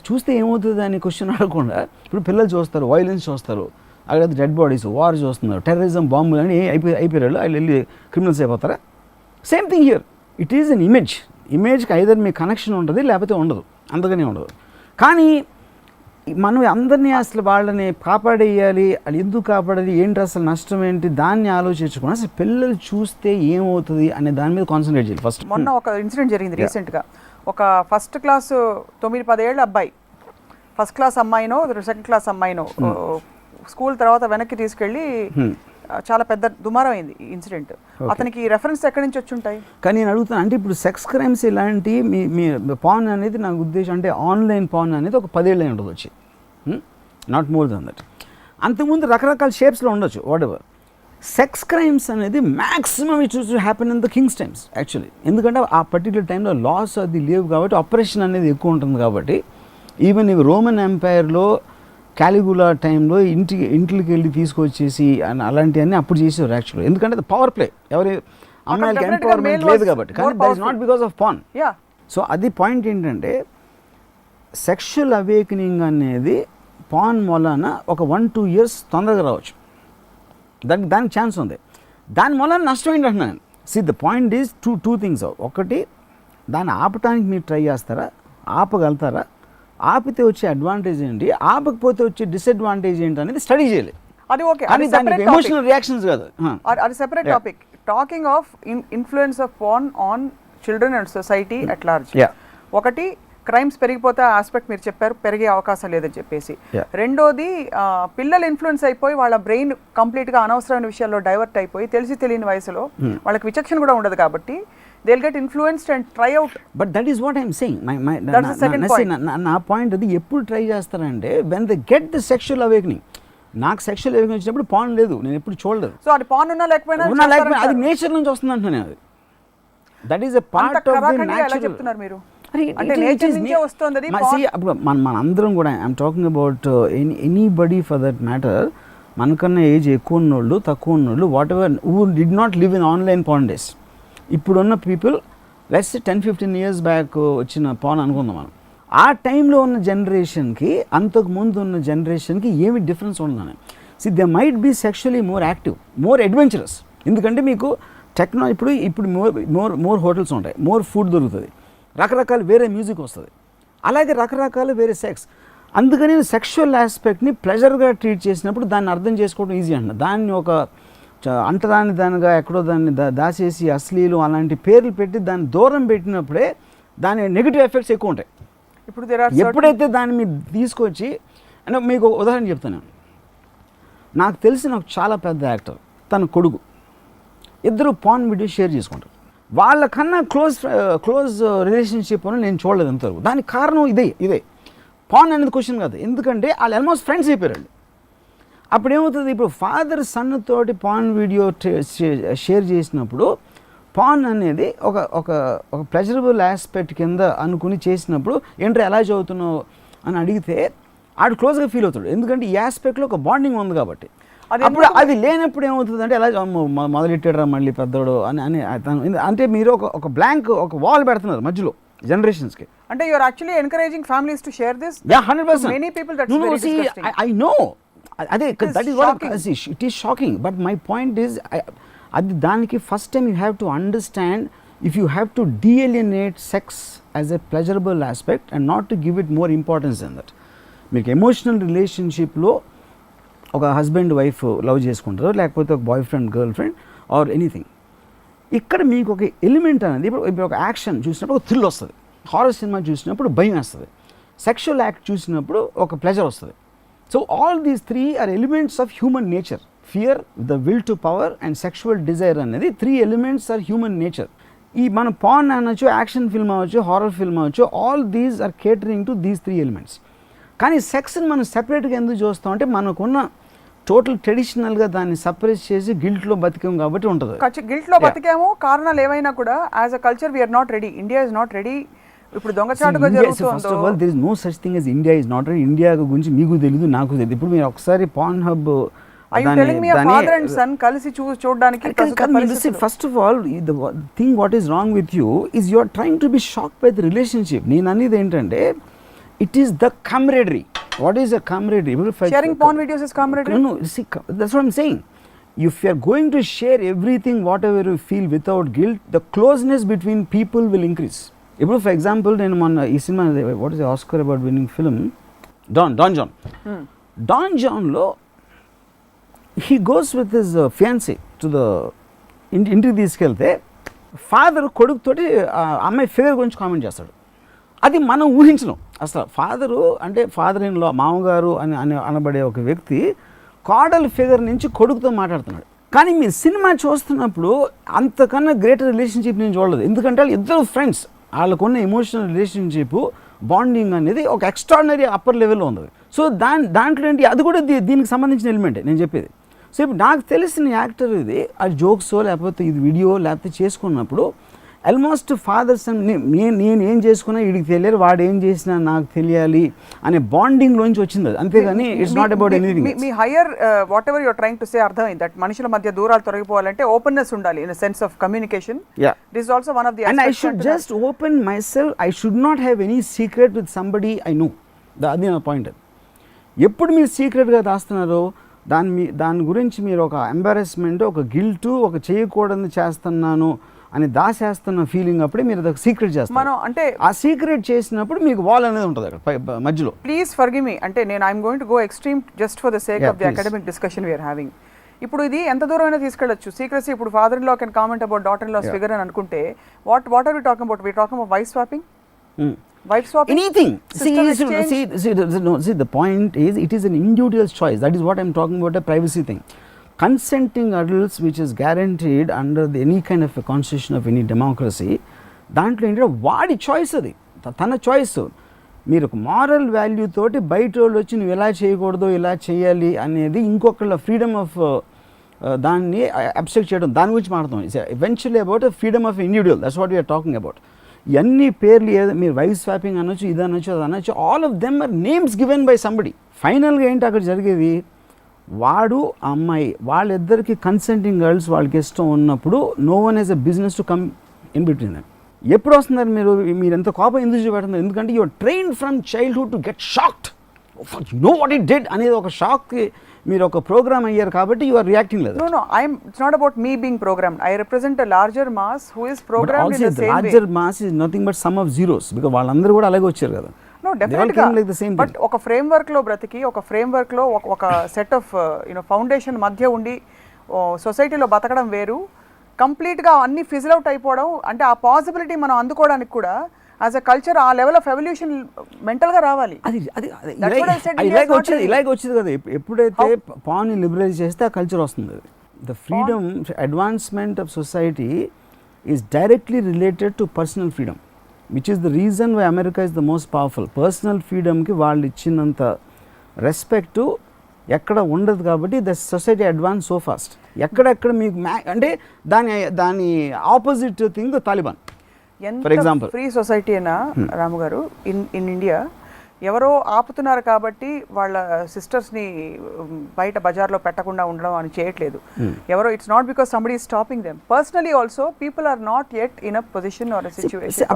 చూస్తే ఏమవుతుంది అని క్వశ్చన్ అడగకుండా ఇప్పుడు పిల్లలు చూస్తారు, వైలెన్స్ చూస్తారు, అక్కడ డెడ్ బాడీస్, వార్ చూస్తున్నారు, టెర్రరిజం, బాంబులు అని అయిపోయారు, వాళ్ళు వెళ్ళి క్రిమినల్స్ అయిపోతారా? Same thing here, it is an ఇమేజ్కి ఐదర్ మీ కనెక్షన్ ఉంటుంది లేకపోతే ఉండదు, అందుకనే ఉండదు. కానీ మనం అందరినీ అసలు వాళ్ళని కాపాడేయాలి, అది ఎందుకు కాపాడాలి, ఏంటి అసలు నష్టం ఏంటి, దాన్ని ఆలోచించుకుని అసలు పిల్లలు చూస్తే ఏమవుతుంది అనే దాని మీద కాన్సన్ట్రేట్ చేయాలి ఫస్ట్. మొన్న ఒక ఇన్సిడెంట్ జరిగింది రీసెంట్గా. ఒక ఫస్ట్ క్లాసు 9-10 ఏళ్ళ అబ్బాయి ఫస్ట్ క్లాస్ అమ్మాయినో సెకండ్ క్లాస్ అమ్మాయినో స్కూల్ తర్వాత వెనక్కి తీసుకెళ్ళి చాలా పెద్ద దుమారం అయింది ఈ ఇన్సిడెంట్. అతనికి రెఫరెన్స్ ఎక్కడి నుంచి వచ్చి ఉంటాయి? కానీ నేను అడుగుతాను, అంటే ఇప్పుడు సెక్స్ క్రైమ్స్ ఇలాంటి మీ పాన్ అనేది నాకు ఉద్దేశం అంటే ఆన్లైన్ పాన్ అనేది ఒక 10 ఏళ్ళే ఉంటుంది వచ్చి, నాట్ మోర్ దెన్ దట్. అంతకుముందు రకరకాల షేప్స్లో ఉండొచ్చు, వాట్ ఎవర్. సెక్స్ క్రైమ్స్ అనేది maximum it to happen in the Kings times actually. ఎందుకంటే ఆ పర్టికులర్ టైంలో లాస్ అది లేవు కాబట్టి ఆపరేషన్ అనేది ఎక్కువ ఉంటుంది కాబట్టి. ఈవెన్ ఇవి రోమన్ ఎంపైర్లో క్యాలిగులా టైంలో ఇంటికి వెళ్ళి తీసుకొచ్చేసి అలాంటివన్నీ అప్పుడు చేసేవారు యాక్చువల్లీ. ఎందుకంటే అది పవర్ ప్లే, ఎవరి అమ్మాయిలకి ఎంపవర్మెంట్ లేదు కాబట్టి. కానీ that is not because of pan. So అది పాయింట్ ఏంటంటే సెక్షువల్ అవేకనింగ్ అనేది పాన్ మూలాన ఒక 1-2 years తొందరగా రావచ్చు, దానికి ఛాన్స్ ఉంది. దాని మూలాన నష్టం ఏంటంటున్నాను. See the point is two things. ఒకటి, దాన్ని ఆపటానికి మీరు ట్రై చేస్తారా, ఆపగలుగుతారా, ఆపితే వచ్చే అడ్వాంటేజ్ ఏంటి, ఆపకపోతే వచ్చే డిసడ్వాంటేజ్ ఏంటి అనేది స్టడీ చేయాలి. అది ఓకే, అది ఎమోషనల్ రియాక్షన్స్ కాదు, అది separate topic. Talking of influence of pan on children and society at large. ఒకటి, క్రైమ్స్ పెరిగిపోతే ఆ ఆస్పెక్ట్ మీరు చెప్పారు, పెరిగే అవకాశం లేదని చెప్పేసి. రెండోది, పిల్లలు ఇన్ఫ్లుయెన్స్ అయిపోయి వాళ్ళ బ్రెయిన్ కంప్లీట్గా అనవసరమైన విషయాల్లో డైవర్ట్ అయిపోయి తెలిసి తెలియని వయసులో వాళ్ళకి విచక్షణ కూడా ఉండదు కాబట్టి they'll get influenced and try out. But that is what I'm saying. That's the second point. నా పాయింట్ అది ఎప్పుడు ట్రై చేస్తారంటే when they get the sexual awakening. నాకు సెక్షువల్ అవేకనింగ్ వచ్చినప్పుడు పాన్ లేదు, నేను ఎప్పుడు చూడలేదు. సో అది పాన్ ఉన్నా లేకపోయినా అది నేచర్ నుంచి వస్తుంది అంటున్నాను నేను. అది that is a part of the natural. చెప్తున్నారు మీరు, అంటే నేచర్ నుంచే వస్తుంది. మన అందరం కూడా I'm talking about anybody for that matter. మనకన్నా ఏజ్ ఎక్కువ ఉన్నోళ్ళు, తక్కువ ఉన్నోళ్ళు, what ever who did not live in online pan days. ఇప్పుడున్న పీపుల్ లెస్ 10-15 years బ్యాక్ వచ్చిన పాన్ అనుకుందాం మనం. ఆ టైంలో ఉన్న జనరేషన్కి అంతకు ముందు ఉన్న జనరేషన్కి ఏమి డిఫరెన్స్ ఉండదని. See they might be sexually more active, more adventurous. ఎందుకంటే మీకు ఇప్పుడు మోర్ హోటల్స్ ఉంటాయి, మోర్ ఫుడ్ దొరుకుతుంది, రకరకాల వేరే మ్యూజిక్ వస్తుంది, అలాగే రకరకాల వేరే సెక్స్. అందుకని సెక్షువల్ ఆస్పెక్ట్ని ప్లెజర్గా ట్రీట్ చేసినప్పుడు దాన్ని అర్థం చేసుకోవడం ఈజీ అంట. దాన్ని ఒక దానిగా ఎక్కడో దాన్ని దాచేసి అశ్లీలు అలాంటి పేర్లు పెట్టి దాన్ని దూరం పెట్టినప్పుడే దాని నెగిటివ్ ఎఫెక్ట్స్ ఎక్కువ ఉంటాయి. ఇప్పుడు ఎప్పుడైతే దాన్ని మీరు తీసుకొచ్చి, అంటే మీకు ఉదాహరణ చెప్తాను. నాకు తెలిసిన ఒక చాలా పెద్ద యాక్టర్, తన కొడుకు, ఇద్దరు పాన్ వీడియో షేర్ చేసుకుంటారు. వాళ్ళకన్నా క్లోజ్ రిలేషన్షిప్ అని నేను చూడలేదు అంతవరకు. దానికి కారణం ఇదే పాన్ అనేది క్వశ్చన్ కాదు, ఎందుకంటే వాళ్ళు ఆల్మోస్ట్ ఫ్రెండ్స్ అయిపోయారు. అప్పుడు ఏమవుతుంది, ఇప్పుడు ఫాదర్ సన్ తోటి పాన్ వీడియో షేర్ చేసినప్పుడు పాన్ అనేది ఒక ప్లెజరబుల్ ఆస్పెక్ట్ కింద అనుకుని చేసినప్పుడు ఏంటో ఎలా చదువుతున్నావు అని అడిగితే ఆడు క్లోజ్గా ఫీల్ అవుతాడు, ఎందుకంటే ఈ ఆస్పెక్ట్లో ఒక బాండింగ్ ఉంది కాబట్టి. అప్పుడు అది లేనప్పుడు ఏమవుతుంది అంటే ఎలా మొదలెట్టాడరా మళ్ళీ పెద్దోడు అని అంటే మీరు ఒక బ్లాంక్ ఒక వాల్ పెడుతున్నారు మధ్యలో జనరేషన్స్కి. అంటే you are actually encouraging families to share this. Yeah, 100%. Many people that's very disgusting. I know. అదే that is what it is shocking. But my point is, అది దానికి first time you have to understand, if you have to delineate sex as a pleasurable aspect and not to give it more importance in that. మీకు emotional రిలేషన్షిప్లో ఒక husband wife love చేసుకుంటారు, లేకపోతే ఒక boy friend girl friend or anything. ఇక్కడ మీకు ఒక element అనేది, ఇప్పుడు ఒక యాక్షన్ చూసినప్పుడు ఒక థ్రిల్ వస్తుంది, హారర్ సినిమా చూసినప్పుడు భయం వేస్తుంది, సెక్షువల్ యాక్ట్ చూసినప్పుడు ఒక ప్లెజర్ వస్తుంది. So all these three are elements of human nature. Fear, the will to power and sexual desire అనేది 3 elements are human nature. ఈ మన పాన్ అనొచ్చు, యాక్షన్ ఫిల్మ్ అవ్వచ్చు, హారర్ ఫిల్మ్ అవ్వచ్చు, all these are catering to these 3 elements. కానీ సెక్స్ని మనం సెపరేట్గా ఎందుకు చూస్తాం అంటే మనకున్న టోటల్ ట్రెడిషనల్గా దాన్ని సపరేట్ చేసి గిల్ట్లో బతికాం కాబట్టి ఉంటుంది. గిల్ట్లో బతికాము, కారణాలు ఏమైనా కూడా as a culture we're not ready, India is not ready. ఇప్పుడు దొంగచాటుగా జరుగుతుంది. First of all there is no such thing as India is not ready. India గురించి మీకు తెలియదు, నాకు తెలియదు. ఇప్పుడు మీరు ఒకసారి Pornhub first of all the thing what is wrong with you is you are trying to be shocked by the relationship. నేను అనేది ఏంటంటే It is the camaraderie. What is a camaraderie? Sharing porn videos is camaraderie? No, see, that's what I'm saying. If you are going to share everything, whatever you feel without guilt, the closeness between people will increase. ఇప్పుడు for example నేను మొన్న ఈ cinema what is Oscar award winning film Don జాన్లో he goes with his fiancee to the ఇంటికి తీసుకెళ్తే father కొడుకుతోటి అమ్మాయి figure గురించి comment చేస్తాడు. అది మనం ఊహించలేం అసలు. ఫాదరు అంటే ఫాదర్ ఇన్ లా, మామగారు అని అనబడే ఒక వ్యక్తి కోడల్ ఫిగర్ నుంచి కొడుకుతో మాట్లాడుతున్నాడు. కానీ మీరు సినిమా చూస్తున్నప్పుడు అంతకన్నా గ్రేటర్ రిలేషన్షిప్ నేను చూడలేదు. ఎందుకంటే వాళ్ళు ఇద్దరు ఫ్రెండ్స్, వాళ్ళకున్న ఎమోషనల్ రిలేషన్షిప్ బాండింగ్ అనేది ఒక ఎక్స్ట్రాడినరీ అప్పర్ లెవెల్లో ఉంది. సో దాంట్లో ఏంటి, అది కూడా దీనికి సంబంధించిన ఎలిమెంటే నేను చెప్పేది. సో ఇప్పుడు నాకు తెలిసిన యాక్టర్ ఇది అది జోక్సో లేకపోతే ఇది వీడియో లేకపోతే చేసుకున్నప్పుడు ఆల్మోస్ట్ ఫాదర్స్ నేను ఏం చేసుకున్నా వీడికి తెలియదు, వాడు ఏం చేసినా నాకు తెలియాలి అనే బాండింగ్లోంచి వచ్చింది అది. అంతేగాని it's not about anything. Me hire what ever you're trying to say అర్థమైంది దట్ మనుషుల మధ్య దూరాలు తొలగిపోవాలంటే ఓపెన్నెస్ ఉండాలి in sense of communication. This also one of the and I should just open my self. I should not have any secret with somebody I know. అది నా point. ఎప్పుడు మీరు సీక్రెట్గా దాస్తున్నారో దాని గురించి మీరు ఒక ఎంబారెస్మెంట్, ఒక గిల్టు, ఒక చేయకూడదు చేస్తున్నాను అని దాసేస్తున్న ఫీలింగ్ అప్పుడే మీరు అది సీక్రెట్ చేస్తారు. మనం అంటే ఆ సీక్రెట్ చేసినప్పుడు మీకు వాల్ అనేది ఉంటుంది అక్కడ మధ్యలో. ప్లీజ్ ఫర్గివ్ మీ, అంటే నేను I'm going to go extreme just for the sake of the academic discussion we're having. ఇప్పుడు ఇది ఎంత దూరం అయినా తీసుకెళ్ళచ్చు సీక్రెసీ. ఇప్పుడు father in law can comment about daughter in law's figure అని అనుకుంటే what are we talking about? We talking about wife swapping, wife swapping, anything. See, the point is it is an individual's choice. That is what I'm talking about, a privacy thing. Consenting adults, which is guaranteed under any kind of a constitution of any democracy, దాంట్లో ఏంటంటే వాడి choice, అది తన choice. మీరు ఒక moral value తోటి బయట వాళ్ళు వచ్చి నువ్వు ఎలా చేయకూడదు ఇలా చేయాలి అనేది ఇంకొకళ్ళ ఫ్రీడమ్ ఆఫ్ దాన్ని అబ్స్ట్రక్ట్ చేయడం, దాని గురించి మాట్లాడతాం. It's eventually about freedom of individual. That's what we're talking about. ఇవన్నీ పేర్లు మీరు వైఫ్ స్వాపింగ్ అనొచ్చు, ఇది అనొచ్చు, అది అనొచ్చు, all of them are names given by somebody. ఫైనల్గా ఏంటి అక్కడ జరిగేది, వాడు అమ్మాయి వాళ్ళిద్దరికి కన్సెంటింగ్ గర్ల్స్ వాళ్ళకి ఇష్టం ఉన్నప్పుడు no one has a business to come in between them. ఎప్పుడు వస్తున్నారు మీరు ఎంత కోపం ఎందుకు చూపెడుతున్నారు? ఎందుకంటే you're train from childhood to get shocked. You know what it did అనేది ఒక షాక్కి మీరు ఒక ప్రోగ్రామ్ అయ్యారు కాబట్టి యు ఆర్ రియాక్టింగ్ లేదు. No, it's not about me being programmed. I represent a larger mass who is programmed in the same way. Larger mass is nothing but sum of zeros, because వాళ్ళందరూ కూడా అలాగే వచ్చారు కదా. No, definitely. But ఒక framework లో బ్రతికి, ఒక framework లో ఒక సెట్ ఆఫ్ ఫౌండేషన్ మధ్య ఉండి సొసైటీలో బతకడం వేరు, కంప్లీట్గా అన్ని ఫిజిల్ అవుట్ అయిపోవడం. అంటే ఆ పాసిబిలిటీ మనం అందుకోవడానికి కూడా యాజ్ అ కల్చర్ ఆ లెవెల్ ఆఫ్ ఎవల్యూషన్ మెంటల్గా రావాలి. ఇలాగే వచ్చేది కదా. ఎప్పుడైతే పాన్ని లిబరలైజ్ చేస్తే ఆ కల్చర్ వస్తుంది. The freedom advancement of society is directly related to personal freedom, which is the reason why America is the most powerful. Personal ఫ్రీడమ్కి వాళ్ళు ఇచ్చినంత రెస్పెక్టు ఎక్కడ ఉండదు కాబట్టి the society advance so fast. ఎక్కడెక్కడ మీకు అంటే దాని opposite thing Taliban. For example free society అయినా రాము గారు ఇన్ ఇండియా ఎవరో ఆపుతున్నారు కాబట్టి వాళ్ళ సిస్టర్స్ని బయట బజార్లో పెట్టకుండా ఉండడం అని చేయట్లేదు ఎవరో. It's not because somebody is stopping them. Personally also people are not yet in a position or a situation.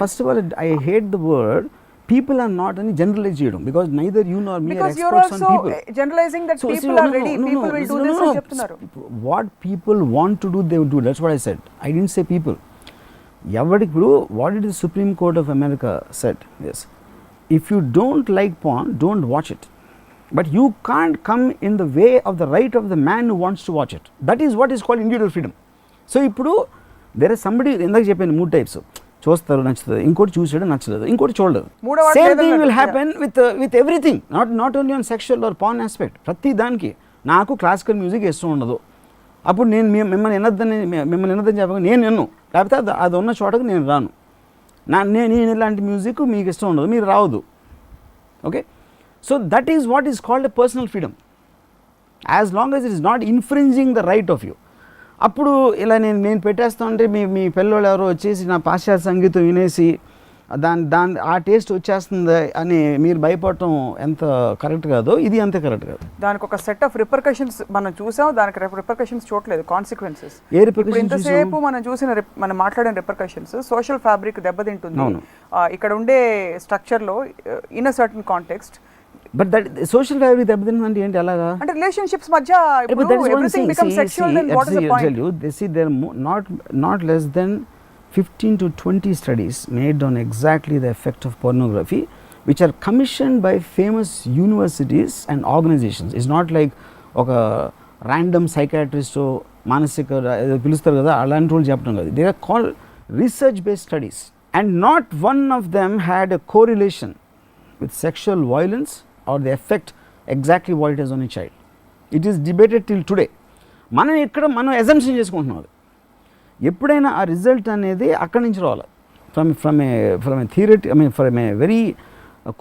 First of all I hate the word people are not any generalize చేయడం, because neither you nor me are experts on people. Generalizing that people are ready, people will do this అని చెప్తున్నారు. What people want to do, they will do. That's what I said. I didn't say people. ఎవరికి what did the Supreme Court of America said? Yes, if you don't like porn, don't watch it, but you can't come in the way of the right of the man who wants to watch it. That is what is called individual freedom. So ఇప్పుడు there is somebody, ఇందాక చెప్పాను 3 types, చూస్తారు నచ్చుతుంది, ఇంకోటి చూసాడు నచ్చలేదు, ఇంకోటి చూడలేదు. Same thing will happen with everything, not only on sexual or porn aspect. ప్రతి దానికి నాకు క్లాసికల్ మ్యూజిక్ ఇష్టం ఉండదు, అప్పుడు నేను మిమ్మల్ని ఎన్నదని చెప్పగా నేను ఎన్ను, లేకపోతే అది ఉన్న చోటకు నేను రాను. నేను ఇలాంటి మ్యూజిక్ మీకు ఇష్టం ఉండదు, మీరు రావద్దు. Okay, so that is what is called a personal freedom, as long as it is not infringing the right of you. అప్పుడు ఇలా నేను పెట్టేస్తా ఉంటే మీ పిల్లలు ఎవరో వచ్చేసి నా పాశ్చాత్య సంగీతం వినేసి దాని ఆ టేస్ట్ వచ్చేస్తుంది అని మీరు భయపడటం ఎంత కరెక్ట్ కాదో ఇది అంతే కరెక్ట్ కాదు. దానికి ఒక సెట్ ఆఫ్ రిపర్కషన్స్ మనం చూసాం, దానికి రిపర్కషన్స్ చూడలేదు, కాన్సిక్వెన్సెస్. ఏ రిపర్కషన్స్ ఇంతసేపు మనం చూసిన మనం మాట్లాడిన రిపర్కషన్స్ సోషల్ ఫ్యాబ్రిక్ దెబ్బతింటుంది ఇక్కడ ఉండే స్ట్రక్చర్లో in a certain context. But that social fabric దెబ్బతిందంటే ఏంటి అలాగా? అంటే రిలేషన్షిప్స్ మధ్య everything becomes sexual, then what is the point? They see there are not less than 15 to 20 studies made on exactly the effect of pornography, which are commissioned by famous universities and organizations. It's not like ఒక random psychiatrist or మానసిక పిలుస్తారు కదా అలాంటి వాళ్ళు చెప్పడం కాదు. They are called research based studies and not one of them had a correlation with sexual violence or the effect exactly what it has on a child. It is debated till today. మనం assumption చేసుకుంటున్నాం. ఎప్పుడైనా ఆ result అనేది అక్కడి నుంచి రావాలి from A theory, I mean from a very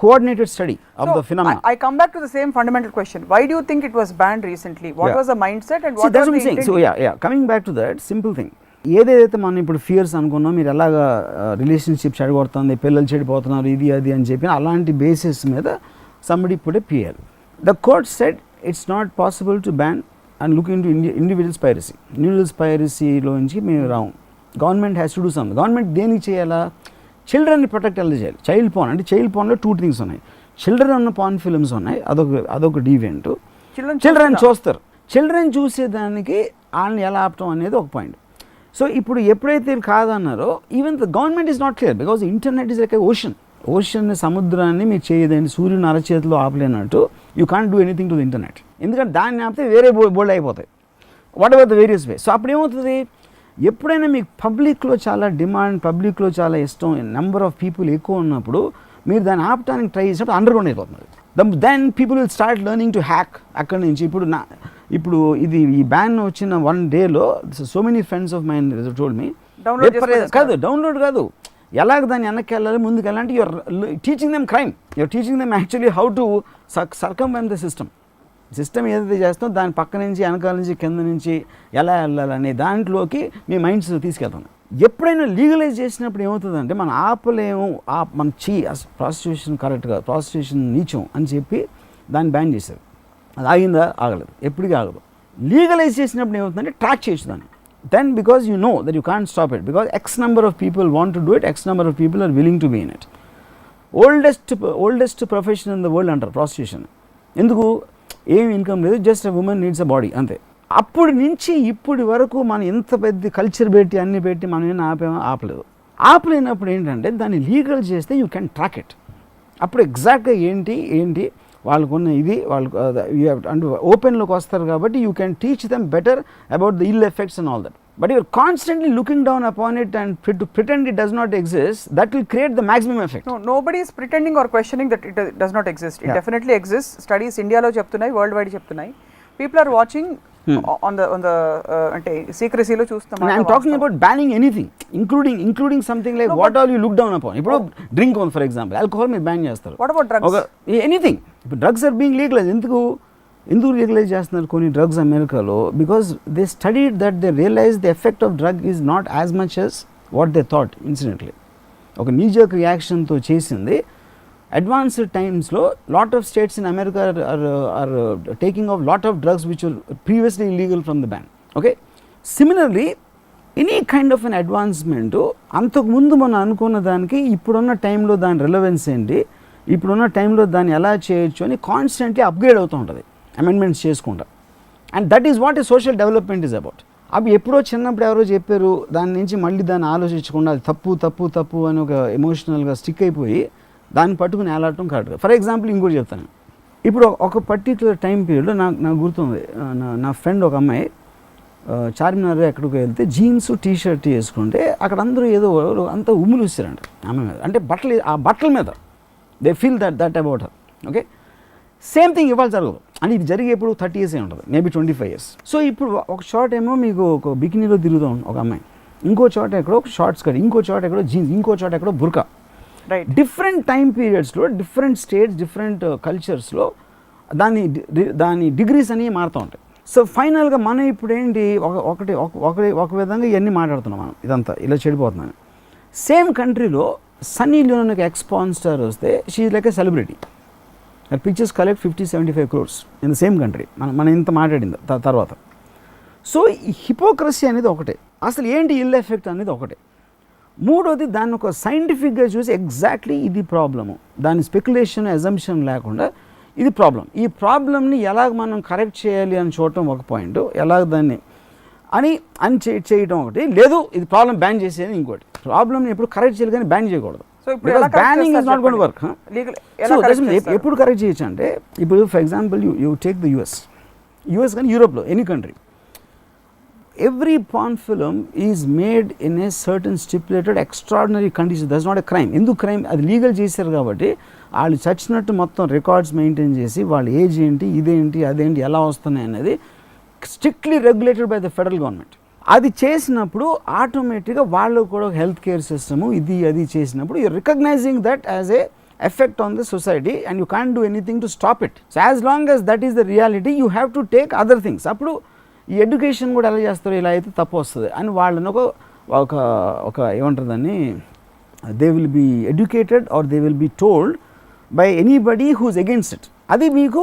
coordinated study of the phenomena. I come back to the same fundamental question. Why do you think it was banned recently? What was the mindset and what was the intent? So coming back to that simple thing, ఏదైతే మనం ఇప్పుడు fears అనుకున్నాం, మీరు ఎలాగా relationship చెడగొడుతుంది, పిల్లలు చెడిపోతున్నారు, ఇది అది అని చెప్పి అలాంటి బేసిస్ మీద somebody put a PL. The court said it's not possible to ban and look into individuals piracy. Individuals piracy లోంచి మేము రాము. Government has to do some. Government దేనికి చేయాలా? చిల్డ్రన్ని ప్రొటెక్ట్ ఎలా చేయాలి? చైల్డ్ పాన్ అంటే చైల్డ్ పాన్లో 2 థింగ్స్ ఉన్నాయి. చిల్డ్రన్ ఉన్న పాన్ ఫిల్మ్స్ ఉన్నాయి, అదొక డీవెంట్. చిల్డ్రన్ చూస్తారు. చిల్డ్రన్ చూసేదానికి వాళ్ళని ఎలా ఆపటం అనేది ఒక పాయింట్. సో ఇప్పుడు ఎప్పుడైతే కాదన్నారో even the government is not clear because internet is like a ocean సముద్రాన్ని మీరు చేయదండి, సూర్యుని అరచేతిలో ఆపలేనట్టు you can't do anything to the internet. ఎందుకంటే దాన్ని ఆపితే వేరే బోల్డ్ అయిపోతాయి, whatever the various way. So అప్పుడు ఏమవుతుంది, ఎప్పుడైనా మీకు పబ్లిక్లో చాలా డిమాండ్, పబ్లిక్లో చాలా ఇష్టం, నెంబర్ ఆఫ్ పీపుల్ ఎక్కువ ఉన్నప్పుడు మీరు దాన్ని ఆపడానికి ట్రై చేసినప్పుడు అండర్గ్రౌండ్ అయిపోతున్నారు. Then people will start learning to hack అక్కడి నుంచి. ఇప్పుడు ఇది ఈ బ్యాన్ వచ్చిన 1 డేలో so many friends of mind told me download కాదు, ఎలాగ దాన్ని వెనక్కి వెళ్ళాలి, ముందుకు వెళ్ళాలంటే you're teaching them crime, you're teaching them actually how to circumvent the system ఏదైతే చేస్తామో దాని పక్క నుంచి, వెనకాల నుంచి, కింద నుంచి ఎలా వెళ్ళాలనే దాంట్లోకి మీ మైండ్స్ తీసుకెళ్తాం. ఎప్పుడైనా లీగలైజ్ చేసినప్పుడు ఏమవుతుందంటే మనం ఆపలేము, మన ప్రాస్టిట్యూషన్ కరెక్ట్గా, ప్రాస్టిట్యూషన్ నీచం అని చెప్పి దాన్ని బ్యాన్ చేశారు. అది ఆగిందా? ఆగలేదు, ఎప్పటికీ ఆగదు. లీగలైజ్ చేసినప్పుడు ఏమవుతుందంటే ట్రాక్ చేయొచ్చు దాన్ని. Then because you know that you can't stop it, because X number of people want to do it, X number of people are willing to be in it. Oldest profession in the world అంటారు prostitution. ఎందుకు? ఏం income లేదు, just a women needs a body అంతే. అప్పుడు నుంచి ఇప్పటి వరకు మనం ఎంత పెద్ద కల్చర్ పెట్టి అన్ని పెట్టి మనం ఏం ఆపలేదు. ఆపలేనప్పుడు ఏంటంటే దాన్ని లీగల్ చేస్తే యూ క్యాన్ ట్రాక్ ఇట్. అప్పుడు ఎగ్జాక్ట్గా ఏంటి వాళ్ళకున్న ఇది వాళ్ళు అంటే ఓపెన్లోకి వస్తారు కాబట్టి you can teach them better about the ill effects and all that. But you are constantly looking down upon it and to pretend it does not exist, that will create the maximum effect. No, nobody is pretending or questioning that it does not exist. It definitely exists. Studies India lo cheptunnai, worldwide cheptunnai. People are watching on the ante secrecy lo chustam. I am talking about banning anything, including something like what all you look down upon. Ipudu drink on, for example, alcohol me ban chestaru. What about drugs? Anything. If drugs are being legalized, ఎందుకు realise చేస్తున్నారు కొన్ని drugs అమెరికాలో? Because they studied that they realise the effect of drug is not as much as what they thought incidentally. ఒక knee jerk రియాక్షన్తో చేసింది. Advanced టైమ్స్లో lot of states in America are taking off lot of drugs which are previously illegal from the ban. Okay, similarly any kind of an advancement అంతకుముందు మనం అనుకున్న దానికి ఇప్పుడున్న టైంలో దాని రిలవెన్స్ ఏంటి, ఇప్పుడున్న టైంలో దాన్ని ఎలా చేయొచ్చు అని కాన్స్టెంట్లీ అప్గ్రేడ్ అవుతూ ఉంటుంది, అమెండ్మెంట్స్ చేసుకుంటా. And that is what a social development is about. అవి ఎప్పుడో చిన్నప్పుడు ఎవరో చెప్పారు, దాని నుంచి మళ్ళీ దాన్ని ఆలోచించకుండా అది తప్పు అని ఒక ఎమోషనల్గా స్టిక్ అయిపోయి దాన్ని పట్టుకుని ఏలాడటం కరెక్ట్గా. ఫర్ ఎగ్జాంపుల్ ఇంకోటి చెప్తాను. ఇప్పుడు ఒక పర్టిక్యులర్ టైం పీరియడ్లో నాకు గుర్తుంది, నా ఫ్రెండ్ ఒక అమ్మాయి చార్మినార్ ఎక్కడికి వెళ్తే జీన్స్ టీషర్ట్ వేసుకుంటే అక్కడ అందరూ ఏదో అంతా ఉమ్ములు ఇస్తారంట ఆమె మీద, అంటే ఆ బట్టల మీద they feel that about her. Okay, same thing ఇవాళ జరగదు. అంటే ఇది జరిగే ఇప్పుడు 30 years ఉంటుంది, మేబీ 25 years. సో ఇప్పుడు ఒక షార్ట్ ఏమో మీకు ఒక బికినీలో తిరుగుతాం ఒక అమ్మాయి, ఇంకో చోట ఎక్కడో ఒక షార్ట్స్ కట్, ఇంకో చోట ఎక్కడో జీన్స్, ఇంకో చోట ఎక్కడో బుర్కా. రైట్, డిఫరెంట్ టైం పీరియడ్స్లో డిఫరెంట్ స్టేట్స్ డిఫరెంట్ కల్చర్స్లో దాని డిగ్రీస్ అనేవి మారుతూ ఉంటాయి. సో ఫైనల్గా మనం ఇప్పుడు ఏంటి ఒక విధంగా ఇవన్నీ మాట్లాడుతున్నాం మనం, ఇదంతా ఇలా చెడిపోతున్నాను. సేమ్ కంట్రీలో సన్నీ లియోన్ ఒక ఎక్స్-పాన్ స్టార్ వస్తే she is like a celebrity. That pictures collect 50-75 crores in the same country. మనం ఇంత మాట్లాడింది తర్వాత. సో ఈ హిపోక్రసీ అనేది ఒకటే, అసలు ఏంటి ఇల్ ఎఫెక్ట్ అనేది ఒకటే. మూడోది దాన్ని ఒక సైంటిఫిక్గా చూసి ఎగ్జాక్ట్లీ ఇది ప్రాబ్లము, దాని స్పెక్యులేషన్ అజంప్షన్ లేకుండా ఇది ప్రాబ్లం, ఈ ప్రాబ్లమ్ని ఎలాగ మనం కరెక్ట్ చేయాలి అని చూడటం ఒక పాయింట్, ఎలాగ దాన్ని అని చేయటం ఒకటి, లేదు ఇది ప్రాబ్లం బ్యాన్ చేసేది ఇంకోటి. ప్రాబ్లమ్ని ఎప్పుడు కరెక్ట్ చేయాలి కానీ బ్యాన్ చేయకూడదు. Banning is not going to work. So ఎప్పుడు కరెక్ట్ చేయొచ్చు అంటే, ఇప్పుడు for example you take the US కానీ యూరోప్లో any country, every porn film is made in a certain stipulated extraordinary condition. That's not a crime. ఎందుకు crime? అది legal చేశారు కాబట్టి వాళ్ళు చచ్చినట్టు మొత్తం రికార్డ్స్ మెయింటైన్ చేసి వాళ్ళ ఏజ్ ఏంటి, ఇదేంటి, అదేంటి, ఎలా వస్తున్నాయి అనేది strictly regulated by the federal government. అది చేసినప్పుడు ఆటోమేటిక్గా వాళ్ళు కూడా హెల్త్ కేర్ సిస్టము అది చేసినప్పుడు you recognising that as a effect on the society and you can do anything to stop it. So as long as that is the reality you have to take other things. అప్పుడు ఈ education కూడా ఎలా చేస్తారు, ఇలా అయితే తప్పు వస్తుంది అని వాళ్ళని ఒక ఏమంటారు దాన్ని, they will be educated or they will be told by anybody who's against it. అది మీకు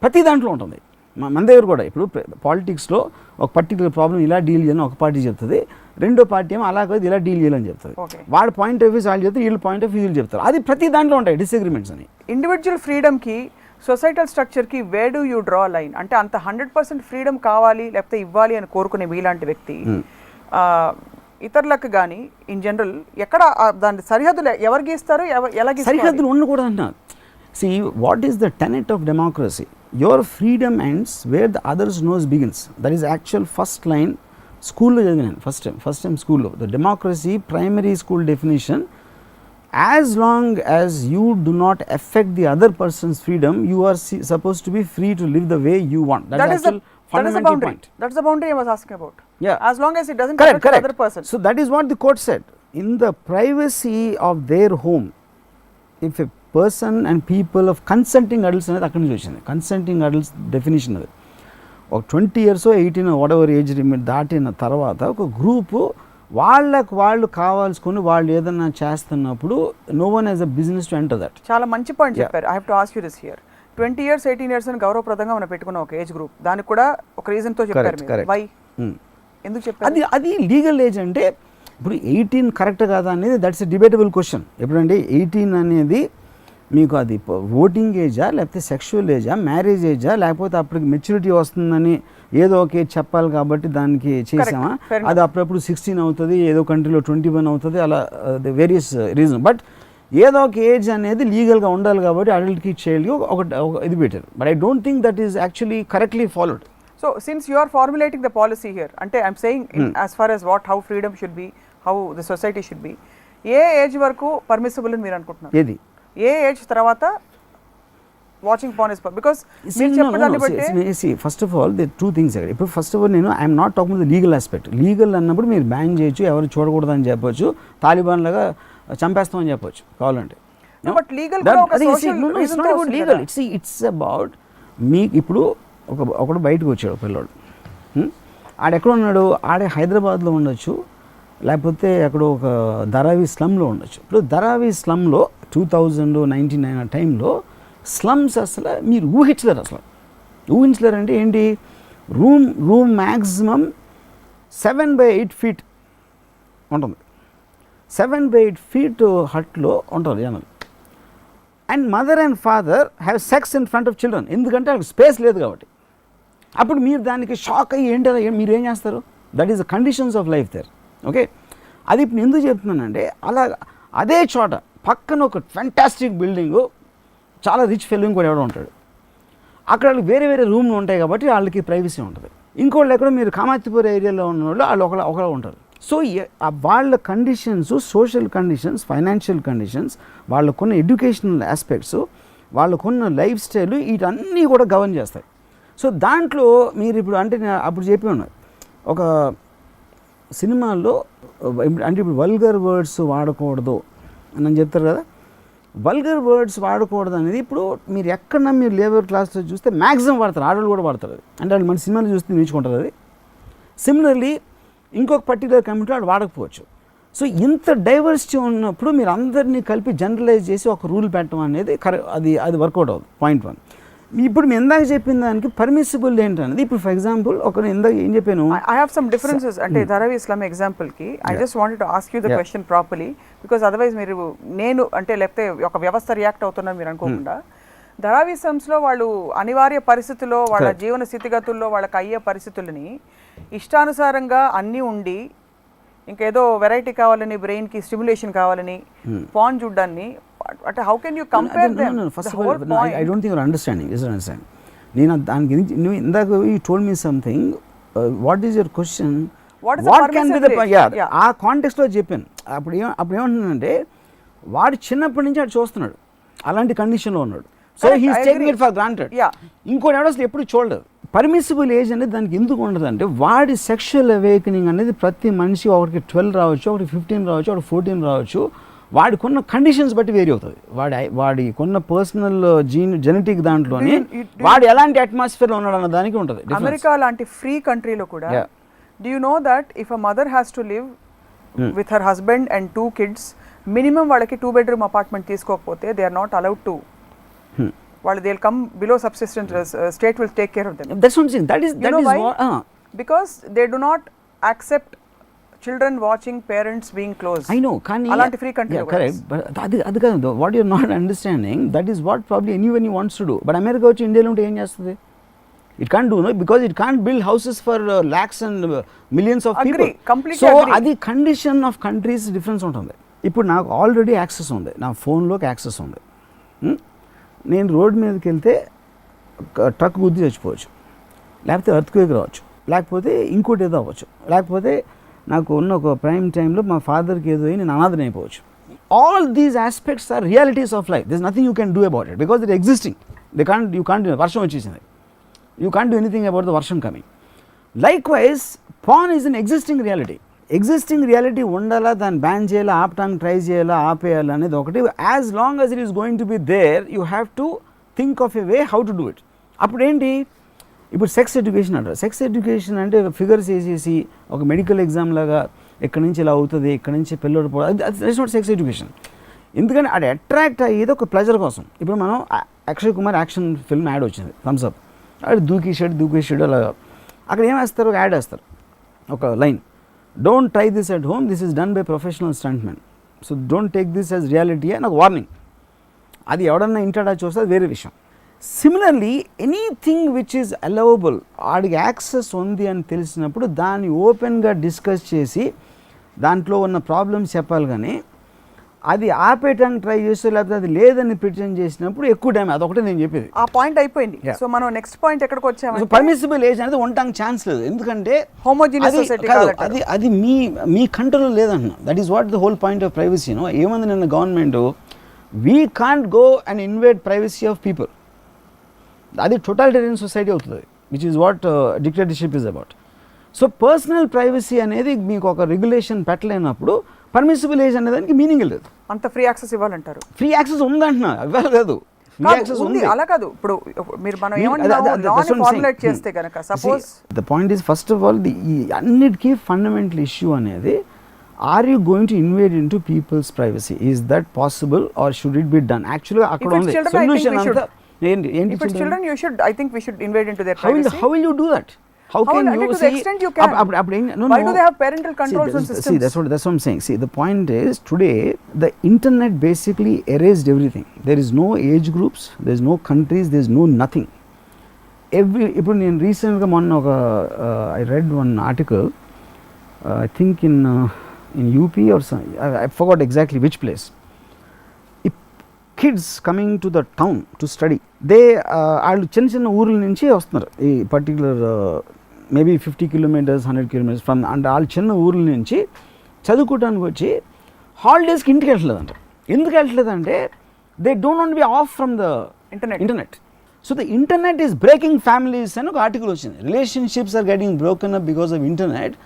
ప్రతి దాంట్లో ఉంటుంది. మన దగ్గర కూడా ఇప్పుడు పాలిటిక్స్లో ఒక పర్టికులర్ ప్రాబ్లం ఇలా డీల్ చేయాలని ఒక పార్టీ చెప్తుంది, రెండో పార్టీ ఏమో అలా కాదు ఇలా డీల్ చేయాలని చెప్తుంది. వాళ్ళ పాయింట్ ఆఫ్ వ్యూస్ వాళ్ళు చెప్తారు, వీళ్ళ పాయింట్ ఆఫ్ వ్యూ చెప్తారు. అది ప్రతి దాంట్లో ఉంటాయి డిసగ్రిమెంట్స్ అని. ఇండివిజువల్ ఫ్రీడమ్కి సొసైటల్ స్ట్రక్చర్కి where do you draw line? అంటే అంత 100% ఫ్రీడమ్ కావాలి లేకపోతే ఇవ్వాలి అని కోరుకునే మీలాంటి వ్యక్తి ఇతరులకు కానీ ఇన్ జనరల్ ఎక్కడ దాని సరిహద్దులు ఎవరు గీస్తారు, ఎలా గీస్తారు? సరిహద్దులు ఉండకూడదు అంటున్నారు. See, what is the tenet of democracy? Your freedom ends where the others' nose begins. That is actual first line. School first time school. The democracy primary school definition. As long as you do not affect the other person's freedom, you are supposed to be free to live the way you want. That is the fundamental point. That's the boundary I was asking about. Yeah. As long as it doesn't affect the other person. So that is what the court said. In the privacy of their home, if a person and people of consenting adults అనేది అక్కడి నుంచి వచ్చింది. Consenting adults definition అది ఒక 20 years 18 whatever age limit దాటిన తర్వాత ఒక group వాళ్ళు కావాల్సుకుని వాళ్ళు ఏదన్నా చేస్తున్నప్పుడు no one has a business to enter that. చాలా మంచి పాయింట్ చెప్పారు. I have to ask you this here. 20 years 18 years అని గౌరవప్రదంగా మనం పెట్టుకున్న ఒక ఏజ్ గ్రూప్, దానికి కూడా ఒక రీజన్ తో చెప్పారు. వై ఎందుకు చెప్పారు? అది లీగల్ ఏజ్ అంటే ఇప్పుడు 18 కరెక్ట్ కాదా అనేది దట్స్ ఎ డిబేటబుల్ క్వశ్చన్. ఎప్పుడంటే 18 అనేది మీకు అది ఓటింగ్ ఏజా లేకపోతే సెక్షువల్ ఏజా, మ్యారేజ్ ఏజా, లేకపోతే అప్పటికి మెచ్యూరిటీ వస్తుందని ఏదో ఒక ఏజ్ చెప్పాలి కాబట్టి దానికి చేసామా, అది అప్పుడప్పుడు 16 అవుతుంది, ఏదో కంట్రీలో 21 అవుతుంది, అలా వేరియస్ రీజన్. బట్ ఏదో ఒక ఏజ్ అనేది లీగల్గా ఉండాలి కాబట్టి అడల్ట్కి చైల్డ్కి ఒక ఇది పెట్టారు. But I don't think that is actually correctly followed. So since you are formulating the policy here, అంటే I'm saying as far as how freedom should be, how the society should be, ఏ age వరకు permissible అని మీరు అనుకుంటున్నారు? ఏది ఏ age తర్వాత watching porn is because first of all they two things. ఇప్పుడు ఫస్ట్ ఆఫ్ ఆల్ నేను I'm not talking the legal aspect. Legal అన్నప్పుడు మీరు బ్యాన్ చేయొచ్చు, ఎవరు చూడకూడదు అని చెప్పొచ్చు, తాలిబాన్ లాగా చంపేస్తామని చెప్పొచ్చు కావాలంటే. ఇట్స్ అబౌట్ మీకు ఇప్పుడు ఒకడు బయటకు వచ్చాడు పిల్లోడు, ఆడెక్కడ ఉన్నాడు, ఆడే హైదరాబాద్లో ఉండొచ్చు, లేకపోతే ఎక్కడో ఒక ధారావి స్లమ్లో ఉండొచ్చు. ఇప్పుడు ధారావి స్లమ్లో 2099 టైంలో స్లమ్స్ అసలు మీరు ఊహించలేరు. అసలు ఊహించలేరంటే ఏంటి, రూమ్ మ్యాక్సిమం 7/8 feet ఉంటుంది. 7/8 feet హట్లో ఉంటారు జనాలు. And mother and father have sex in front of children, ఎందుకంటే వాళ్ళకి స్పేస్ లేదు కాబట్టి. అప్పుడు మీరు దానికి షాక్ అయ్యి ఏంటి మీరు ఏం చేస్తారు? That is the conditions of life there. Okay, అది ఇప్పుడు ఎందుకు చెప్తున్నానంటే అలా అదే చోట పక్కన ఒక ఫ్యాంటాస్టిక్ బిల్డింగు, చాలా రిచ్ ఫెలోయింగ్ కూడా ఎవడో ఉంటాడు, అక్కడ వాళ్ళకి వేరే వేరే రూమ్లు ఉంటాయి కాబట్టి వాళ్ళకి ప్రైవసీ ఉంటుంది. ఇంకోళ్ళు ఎక్కడో మీరు కామాతిపూర్ ఏరియాలో ఉన్న వాళ్ళు ఒకలా ఉంటారు. సో వాళ్ళ conditions, social conditions, financial conditions, వాళ్ళకున్న ఎడ్యుకేషనల్ ఆస్పెక్ట్స్, వాళ్ళకున్న లైఫ్ స్టైల్, వీటన్నీ కూడా గవర్న్ చేస్తాయి. సో దాంట్లో మీరు ఇప్పుడు అంటే నేను అప్పుడు చెప్పి ఉన్నారు ఒక సినిమాల్లో అంటే ఇప్పుడు వల్గర్ వర్డ్స్ వాడకూడదు అని చెప్తారు కదా. వల్గర్ వర్డ్స్ వాడకూడదు అనేది ఇప్పుడు మీరు ఎక్కడన్నా మీరు లేబర్ క్లాస్లో చూస్తే మ్యాక్సిమం వాడతారు, ఆడవాళ్ళు కూడా వాడతారు. అది అంటే వాళ్ళు మన సినిమాలు చూస్తే నేర్చుకుంటారు. అది సిమిలర్లీ ఇంకొక పర్టికులర్ కమ్యూనిటీ వాడు వాడకపోవచ్చు. సో ఇంత డైవర్సిటీ ఉన్నప్పుడు మీరు అందరినీ కలిపి జనరలైజ్ చేసి ఒక రూల్ పెట్టడం అనేది అది వర్కౌట్ అవుతుంది. పాయింట్ 1. ఇప్పుడు మేము ఇందాక చెప్పిన దానికి పర్మిసిబుల్ ఏంటనేది, ఇప్పుడు ఫర్ ఎగ్జాంపుల్ ఇందాక ఏం చెప్పాను, ఐ హావ్ సమ్ డిఫరెన్సెస్. అంటే ధారావి ఇస్లాం ఎగ్జాంపుల్ కి I just wanted to ask you the question properly, because otherwise మీరు నేను అంటే లేకపోతే ఒక వ్యవస్థ రియాక్ట్ అవుతున్నారు మీరు అనుకోకుండా. ధారావి ఇస్లామ్స్లో వాళ్ళు అనివార్య పరిస్థితుల్లో వాళ్ళ జీవన స్థితిగతుల్లో వాళ్ళకి అయ్యే పరిస్థితులని ఇష్టానుసారంగా అన్నీ ఉండి ఇంకేదో వెరైటీ కావాలని, బ్రెయిన్కి స్టిమ్యులేషన్ కావాలని పాన్ చూడ్డాన్ని, అంటే how can you compare them? First of all I don't think your understanding. నేను దాని గురించి నువ్వు ఇందాక you told me something, what is your question, what can be the, ఆ కాంటెక్స్ట్లో చెప్పాను. అప్పుడు ఏమంటున్నానంటే వాడు చిన్నప్పటి నుంచి అటు చూస్తున్నాడు, అలాంటి కండిషన్లో ఉన్నాడు. So he's taking it for granted. ఇంకోటి ఎవడో అసలు ఎప్పుడు చూడలేదు. పర్మిసిబుల్ ఏజ్ అనేది దానికి ఎందుకు ఉండదు అంటే, వాడి సెక్షువల్ అవేకనింగ్ అనేది ప్రతి మనిషి ఒకటికి 12 రావచ్చు, ఒకటి 15 రావచ్చు, ఒకటి 14 రావచ్చు. వాడికున్న కండిషన్స్ బట్టి వేరీ అవుతుంది. వాడికున్న పర్సనల్ జెనెటిక్ దాంట్లోని వాడు ఎలాంటి అట్మాస్ఫియర్లో ఉన్నాడు అన్న దానికి ఉంటుంది. అమెరికా లాంటి ఫ్రీ కంట్రీలో కూడా do you know that if a mother has to live with her husband and 2 kids, minimum వాళ్ళకి 2 bedroom అపార్ట్మెంట్ తీసుకోకపోతే they are not allowed to, వాళ్ళు they will come below subsistence, state will take care of them. That's what I'm saying. That is what, because they do not accept children watching parents being close. I know, కానీ అలాంటి free country. Correct, but అది కాదు. What you're not understanding, that is what probably anyone wants to do. But America వచ్చి ఇండియాలో ఉంటే ఏం చేస్తుంది? It can't do, no, because it can't build houses for lakhs and millions of people. So అది condition of countries difference ఉంటుంది. ఇప్పుడు నాకు already access ఉంది, నా ఫోన్లోకి యాక్సెస్ ఉంది. నేను రోడ్ మీదకి వెళ్తే ట్రక్ గుద్ది చచ్చిపోవచ్చు, లేకపోతే ఎర్త్క్వేక్ రావచ్చు, లేకపోతే ఇంకోటి ఏదో అవ్వచ్చు, లేకపోతే నాకు ఉన్న ఒక ప్రైమ్ టైంలో మా ఫాదర్కి ఏదో నేను అనాథన అయిపోవచ్చు. All these aspects are realities of life. This nothing you can do about it because it existing. You can't వర్షం వచ్చేసింది, you can't do anything about the వర్షం coming. Likewise porn is an existing reality. Existing reality ఉండాలా, దాన్ని ban చేయాలా, ఆపటానికి try చేయాలా, ఆపేయాలా అనేది ఒకటి. As long as it is going to be there, you have to think of a way how to do it. అప్పుడు ఏంటి, ఇప్పుడు సెక్స్ ఎడ్యుకేషన్ అంటారు. సెక్స్ ఎడ్యుకేషన్ అంటే ఫిగర్స్ వేసేసి ఒక మెడికల్ ఎగ్జామ్ లాగా ఎక్కడి నుంచి ఇలా అవుతుంది, ఎక్కడి నుంచి పిల్లడు పోవడం, దట్స్ నాట్ సెక్స్ ఎడ్యుకేషన్. ఎందుకంటే అది అట్రాక్ట్ అయ్యేది ఒక ప్లెజర్ కోసం. ఇప్పుడు మనం Akshay Kumar action film add వచ్చింది, థమ్స్ అప్, అది దూకేసాడు అలాగా. అక్కడ ఏం వేస్తారు, ఒక యాడ్ వేస్తారు, ఒక line, don't try this at home, this is done by professional stuntmen, so don't take this as reality అని ఒక వార్నింగ్. అది ఎవడన్నా ఇంటాడా చూస్తే అది వేరే విషయం. Similarly anything which is allowable, వాడికి యాక్సెస్ ఉంది అని తెలిసినప్పుడు దాన్ని ఓపెన్గా డిస్కస్ చేసి దాంట్లో ఉన్న ప్రాబ్లమ్స్ చెప్పాలి. కానీ అది ఆపేయడానికి ట్రై చేస్తే లేకపోతే అది లేదని ప్రిటెండ్ చేసినప్పుడు ఎక్కువ టైం, అదొకటే నేను చెప్పేది. ఆ పాయింట్ అయిపోయింది. సో మనం నెక్స్ట్ పాయింట్ ఎక్కడికి వచ్చాము, పర్మిసిబుల్ ఏజ్ అనేది ఉండటానికి ఛాన్స్ లేదు. ఎందుకంటే హోమోజీనియస్ సొసైటీ అది మీ కంట్రోల్లో లేదన్న. That is what the whole point of privacy. ఏమంది నిన్న government, we can't go and invade privacy of people. అది టోటాలిటేరియన్ సొసైటీ అవుతుంది, which is what dictatorship is about. So personal privacy అనేది మీకు ఒక రెగ్యులేషన్ పెట్టలేనప్పుడు పర్మిసిబుల్ ఏజ్ అనే దానికి మీనింగ్ లేదు. అంత ఫ్రీ యాక్సెస్ ఇవ్వాలంటారు. ఫ్రీ యాక్సెస్ ఉందంటున్నా, ఇవ్వాలి కాదు, ఫ్రీ యాక్సెస్ ఉంది. అలా కాదు, ఇప్పుడు మీరు మనం ఫార్ములేట్ చేస్తే కనుక suppose the point is, first of all ఈ అన్నిటికీ ఫండమెంటల్ ఇష్యూ అనేది, are you going to invade into people's privacy, is that possible or should it be done? యాక్చువల్గా అక్కడ ఉంది సొల్యూషన్ అంతా. If it's children, I think we should invade into their privacy. How will you do that? How can you to the extent you can. Why do they have parental controls on systems? See, that's what I'm saying. See, the point is, today the internet basically erased everything. There is no age groups, there is no countries, there is no nothing. ఇప్పుడు నేను రీసెంట్గా మొన్న ఒక I read one article, I think in UP or some, I forgot exactly which place. Kids coming to the town to study, వాళ్ళు చిన్న ఊర్ల నుంచి వస్తున్నారు, ఈ particular maybe 50 kilometers 100 kilometers from, అంటే వాళ్ళు చిన్న ఊర్ల నుంచి చదువుకోవడానికి వచ్చి హాలిడేస్కి ఇంటికి వెళ్ళట్లేదంట. ఎందుకు వెళ్ళట్లేదంటే they don't want be off from the internet. So the internet is breaking families అని ఒక ఆర్టికల్ వచ్చింది. Relationships are getting broken up because of internet,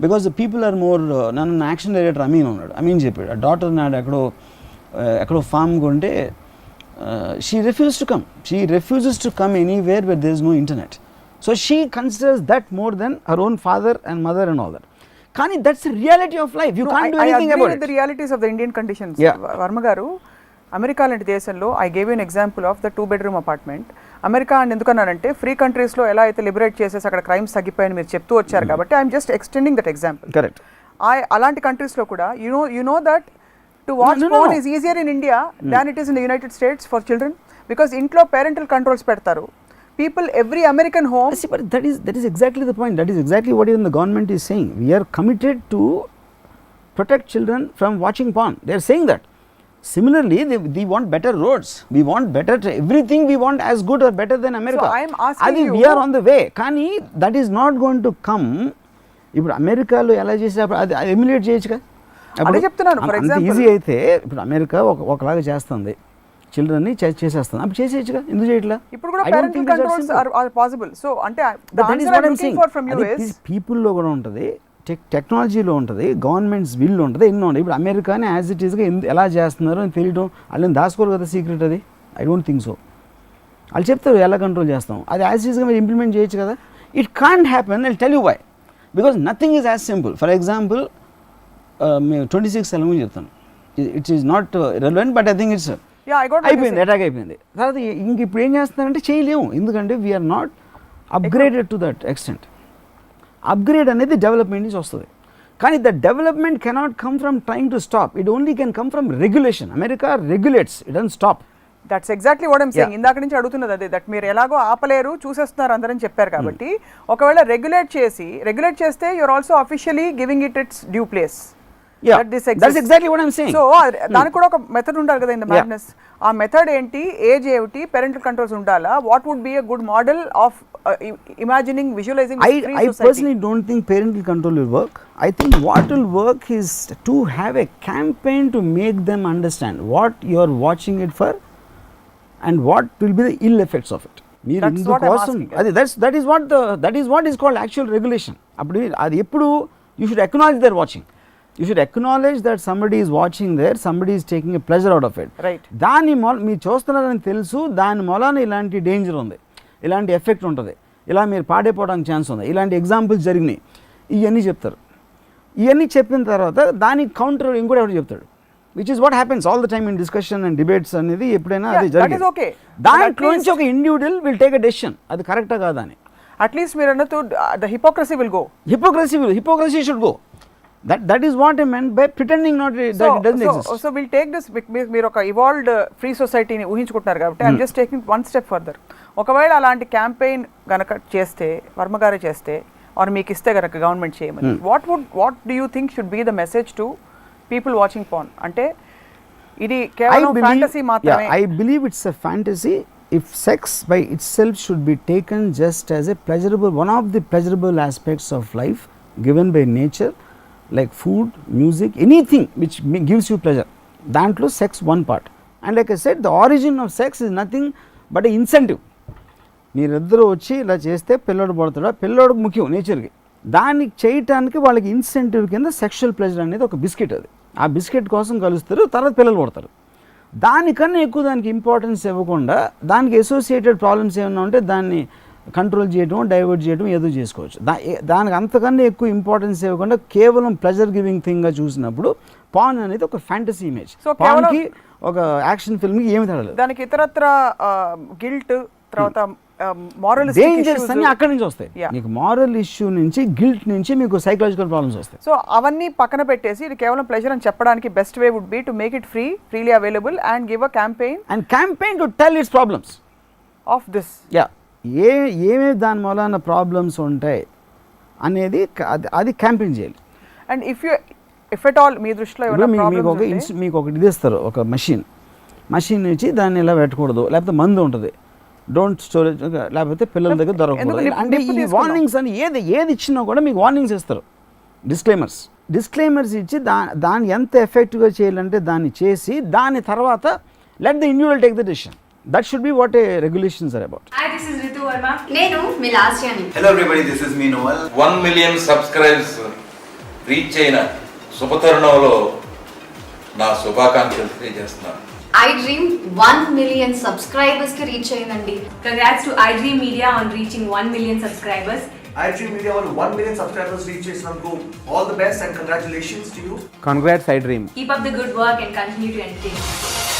because the people are more. నన్ను యాక్షన్ డైరెక్టర్ అమీన్ ఉన్నాడు, అమీన్ చెప్పాడు, ఆ డాటర్ నాడు ఎక్కడో farm కొంటే she refuses to come anywhere where there is no internet. So she considers that more than her own father and mother and all that. కానీ that's reality of life. You can't do anything about it. The realities of the Indian conditions. Yeah. Varma గారు, America లాంటి దేశంలో I gave you an example of the 2-bedroom apartment. America అని ఎందుకన్నానంటే free కంట్రీస్లో ఎలా అయితే liberate చేసేసి అక్కడ క్రైమ్స్ తగ్గిపోయాయని మీరు చెప్తూ వచ్చారు కాబట్టి I'm just extending that example. Correct. అలాంటి కంట్రీస్లో కూడా you know that to watch phone is easier in India than it is in the United states for children, because ఇంట్లో పేరెంటల్ కంట్రోల్స్ పెడతారు. People, every American home. See, but that is exactly the point. That is exactly what even the government is saying. We are committed to protect children from watching porn. They are saying that. Similarly, they want better roads. We want better everything. We want as good or better than America. So I am asking you. We are on the way. Kani that is not going to come. ఇప్పుడు అమెరికాలో ఎలా చేసినప్పుడు అది emulate చేయొచ్చుగా. అదే చెప్తున్నాను. For example easy అయితే ఇప్పుడు అమెరికా ఒకలాగా చేస్తుంది, చిల్డ్రన్ని చేసేస్తాను, అప్పుడు చేసేయచ్చుగా, ఎందుకు చేయట్లా? ఇప్పుడు కూడా parental controls are possible. So అంటే the answer I'm looking for from you is పీపుల్లో కూడా ఉంటుంది, టెక్నాలజీలో ఉంటుంది, గవర్నమెంట్స్ విల్ ఉంటుంది, ఎన్నో ఉంటాయి. ఇప్పుడు అమెరికాని యాజ్ ఇట్ ఈస్గా ఎలా చేస్తున్నారు అని తెలియడం, వాళ్ళని దాచుకోరు కదా సీక్రెట్. అది ఐ డోంట్ థింక్ సో. వాళ్ళు చెప్తారు ఎలా కంట్రోల్ చేస్తాం, అది యాజ్ ఇట్ ఈస్గా మీరు ఇంప్లిమెంట్ చేయొచ్చు కదా. It can't happen. I tell you why. Because nothing is as simple. For example మేము 26 ఎలమని చెప్తాను. It's is not relevant, but I think it's అయిపోయింది, అటాక్ అయిపోయింది. తర్వాత ఇంక ఇప్పుడు ఏం చేస్తున్నారంటే చేయలేము, ఎందుకంటే we're not upgraded to that extent. Upgrade అనేది డెవలప్మెంట్ నుంచి వస్తుంది, కానీ the development cannot come from trying to stop. It only can come from regulation. America regulates, it don't stop. That's exactly what I'm saying. ఇందాక నుంచి అడుగుతున్నది అదే, that మీరు ఎలాగో ఆపలేరు, చూసేస్తున్నారు అందరని చెప్పారు కాబట్టి ఒకవేళ రెగ్యులేట్ చేస్తే you're also officially giving it's due place. Yeah, that's exactly what I'm saying. So దానికి కూడా ఒక మెథడ్ ఉండాలి కదా ఇన్ ద మ్యాడ్నెస్. ఆ మెథడ్ ఏంటి, ఏజ్ ఏమిటి, పేరెంటల్ కంట్రోల్స్ ఉండాలా, what would be a good model of imagining, visualising? I personally don't think parental control will work. I think what will work is to have a campaign to make them understand what you are watching it for and what will be the ill effects of it. That's what I'm asking. That is what is called actual regulation. Appudu adi eppudu you should acknowledge their watching. You should acknowledge that somebody is watching there, somebody is taking a pleasure out of it. Right. దాని మీరు చూస్తున్నారని తెలుసు, దాని మూలాన ఇలాంటి danger ఉంది, ఇలాంటి effect ఉంటుంది, ఇలా మీరు పాడైపోవడానికి ఛాన్స్ ఉంది, ఇలాంటి ఎగ్జాంపుల్స్ జరిగినాయి, ఇవన్నీ చెప్తారు. ఇవన్నీ చెప్పిన తర్వాత దానికి కౌంటర్ ఇంకోటి ఎవరు చెప్తాడు, which is what happens all the time in discussion and debates అనేది ఎప్పుడైనా అది జరిగింది. దాంట్లో నుంచి ఒక individual will take a decision, అది కరెక్టా కాదా అని. అట్లీస్ట్ మీరు అన్నట్టు the hypocrisy will go. Hypocrisy should go. That is what I meant by pretending not that it doesn't exist. So we'll take this, మీరు ఒక evolved free society ని ఊహించుకుంటున్నారు కాబట్టి I'm just taking one step further. ఒకవేళ అలాంటి campaign గనక చేస్తే, వర్మ గారే చేస్తే ఆర్ మీకు ఇస్తే గనక గవర్నమెంట్ చేయమని, what do you think should be the message to people watching porn? అంటే ఇది కేవలం ఫ్యాంటసీ మాత్రమే. I believe it's a fantasy. If sex by itself should be taken just as a pleasurable, one of the pleasurable aspects of life given by nature, like food, music, anything which gives you pleasure, dantlo sex one part. And like I said, the origin of sex is nothing but an incentive. మీరిద్దరూ వచ్చి ఇలా చేస్తే పిల్లోడు పడతాడా, పిల్లోడికి ముఖ్యం నేచర్కి, దానికి చేయటానికి వాళ్ళకి ఇన్సెంటివ్ కింద సెక్షువల్ ప్లెజర్ అనేది ఒక బిస్కెట్. అది ఆ బిస్కెట్ కోసం కలుస్తారు, తర్వాత పిల్లలు పడతారు. దానికన్నా ఎక్కువ దానికి ఇంపార్టెన్స్ ఇవ్వకుండా దానికి అసోసియేటెడ్ ప్రాబ్లమ్స్ ఏమైనా ఉంటే దాన్ని కంట్రోల్ చేయడం, డైవర్ట్ చేయడం ఏదో చేసుకోవచ్చు. దానికి అంతకన్నా ఎక్కువ ఇంపార్టెన్స్ ఇవ్వకుండా కేవలం ప్లెజర్ గివింగ్ థింగ్గా చూసినప్పుడు పాన్ అనేది ఒక ఫ్యాంటసీ ఇమేజ్. పాన్కి ఒక యాక్షన్ ఫిల్మ్కి ఏమి తడలేదు. దానికి ఇతరత్ర గిల్ట్, తర్వాత మారల్ డేంజర్స్ అన్ని అక్కడి నుంచి వస్తాయి. మీకు మారల్ ఇష్యూ నుంచి, గిల్ట్ నుంచి మీకు సైకలాజికల్ ప్రాబ్లమ్స్ వస్తాయి. సో అవన్నీ పక్కన పెట్టేసి ఇది కేవలం ప్లెజర్ అని చెప్పడానికి best way would be to make it freely available and give a campaign to tell it's problems of this. ఏమేమి దాని మూలాన ప్రాబ్లమ్స్ ఉంటాయి అనేది అది క్యాంపెయిన్ చేయాలి. అండ్ ఇఫ్ ఎట్ ఆల్ మీ దృష్టిలో మీకు ఒకటి ఇది ఇస్తారు, ఒక మషిన్ ఇచ్చి దాన్ని ఇలా పెట్టకూడదు, లేకపోతే మందు ఉంటుంది, డోంట్ స్టోరేజ్, లేకపోతే పిల్లల దగ్గర దొరకకూడదు అంటే ఈ వార్నింగ్స్ అని ఏది ఇచ్చినా కూడా మీకు వార్నింగ్స్ ఇస్తారు, డిస్క్లైమర్స్ ఇచ్చి దాన్ని ఎంత ఎఫెక్టివ్గా చేయాలంటే దాన్ని చేసి దాని తర్వాత let the individual take the decision. That should be what a regulations are about. Hi, this is Ritu Verma. Nenu Milasyani. Hello everybody, this is me Noel. 1 million subscribers reach అయిన శుభతరుణంలో నా శుభాకాంక్షలు తెలియజేస్తున్నాను. iDream 1 million subscribers కి reach అయిందండి. Congrats to iDream Media on reaching 1 million subscribers. iDream Media వాళ్ళు 1 million subscribers reach చేసినందుకు all the best and congratulations to you. Congrats, I Dream. Keep up the good work and continue to entertain.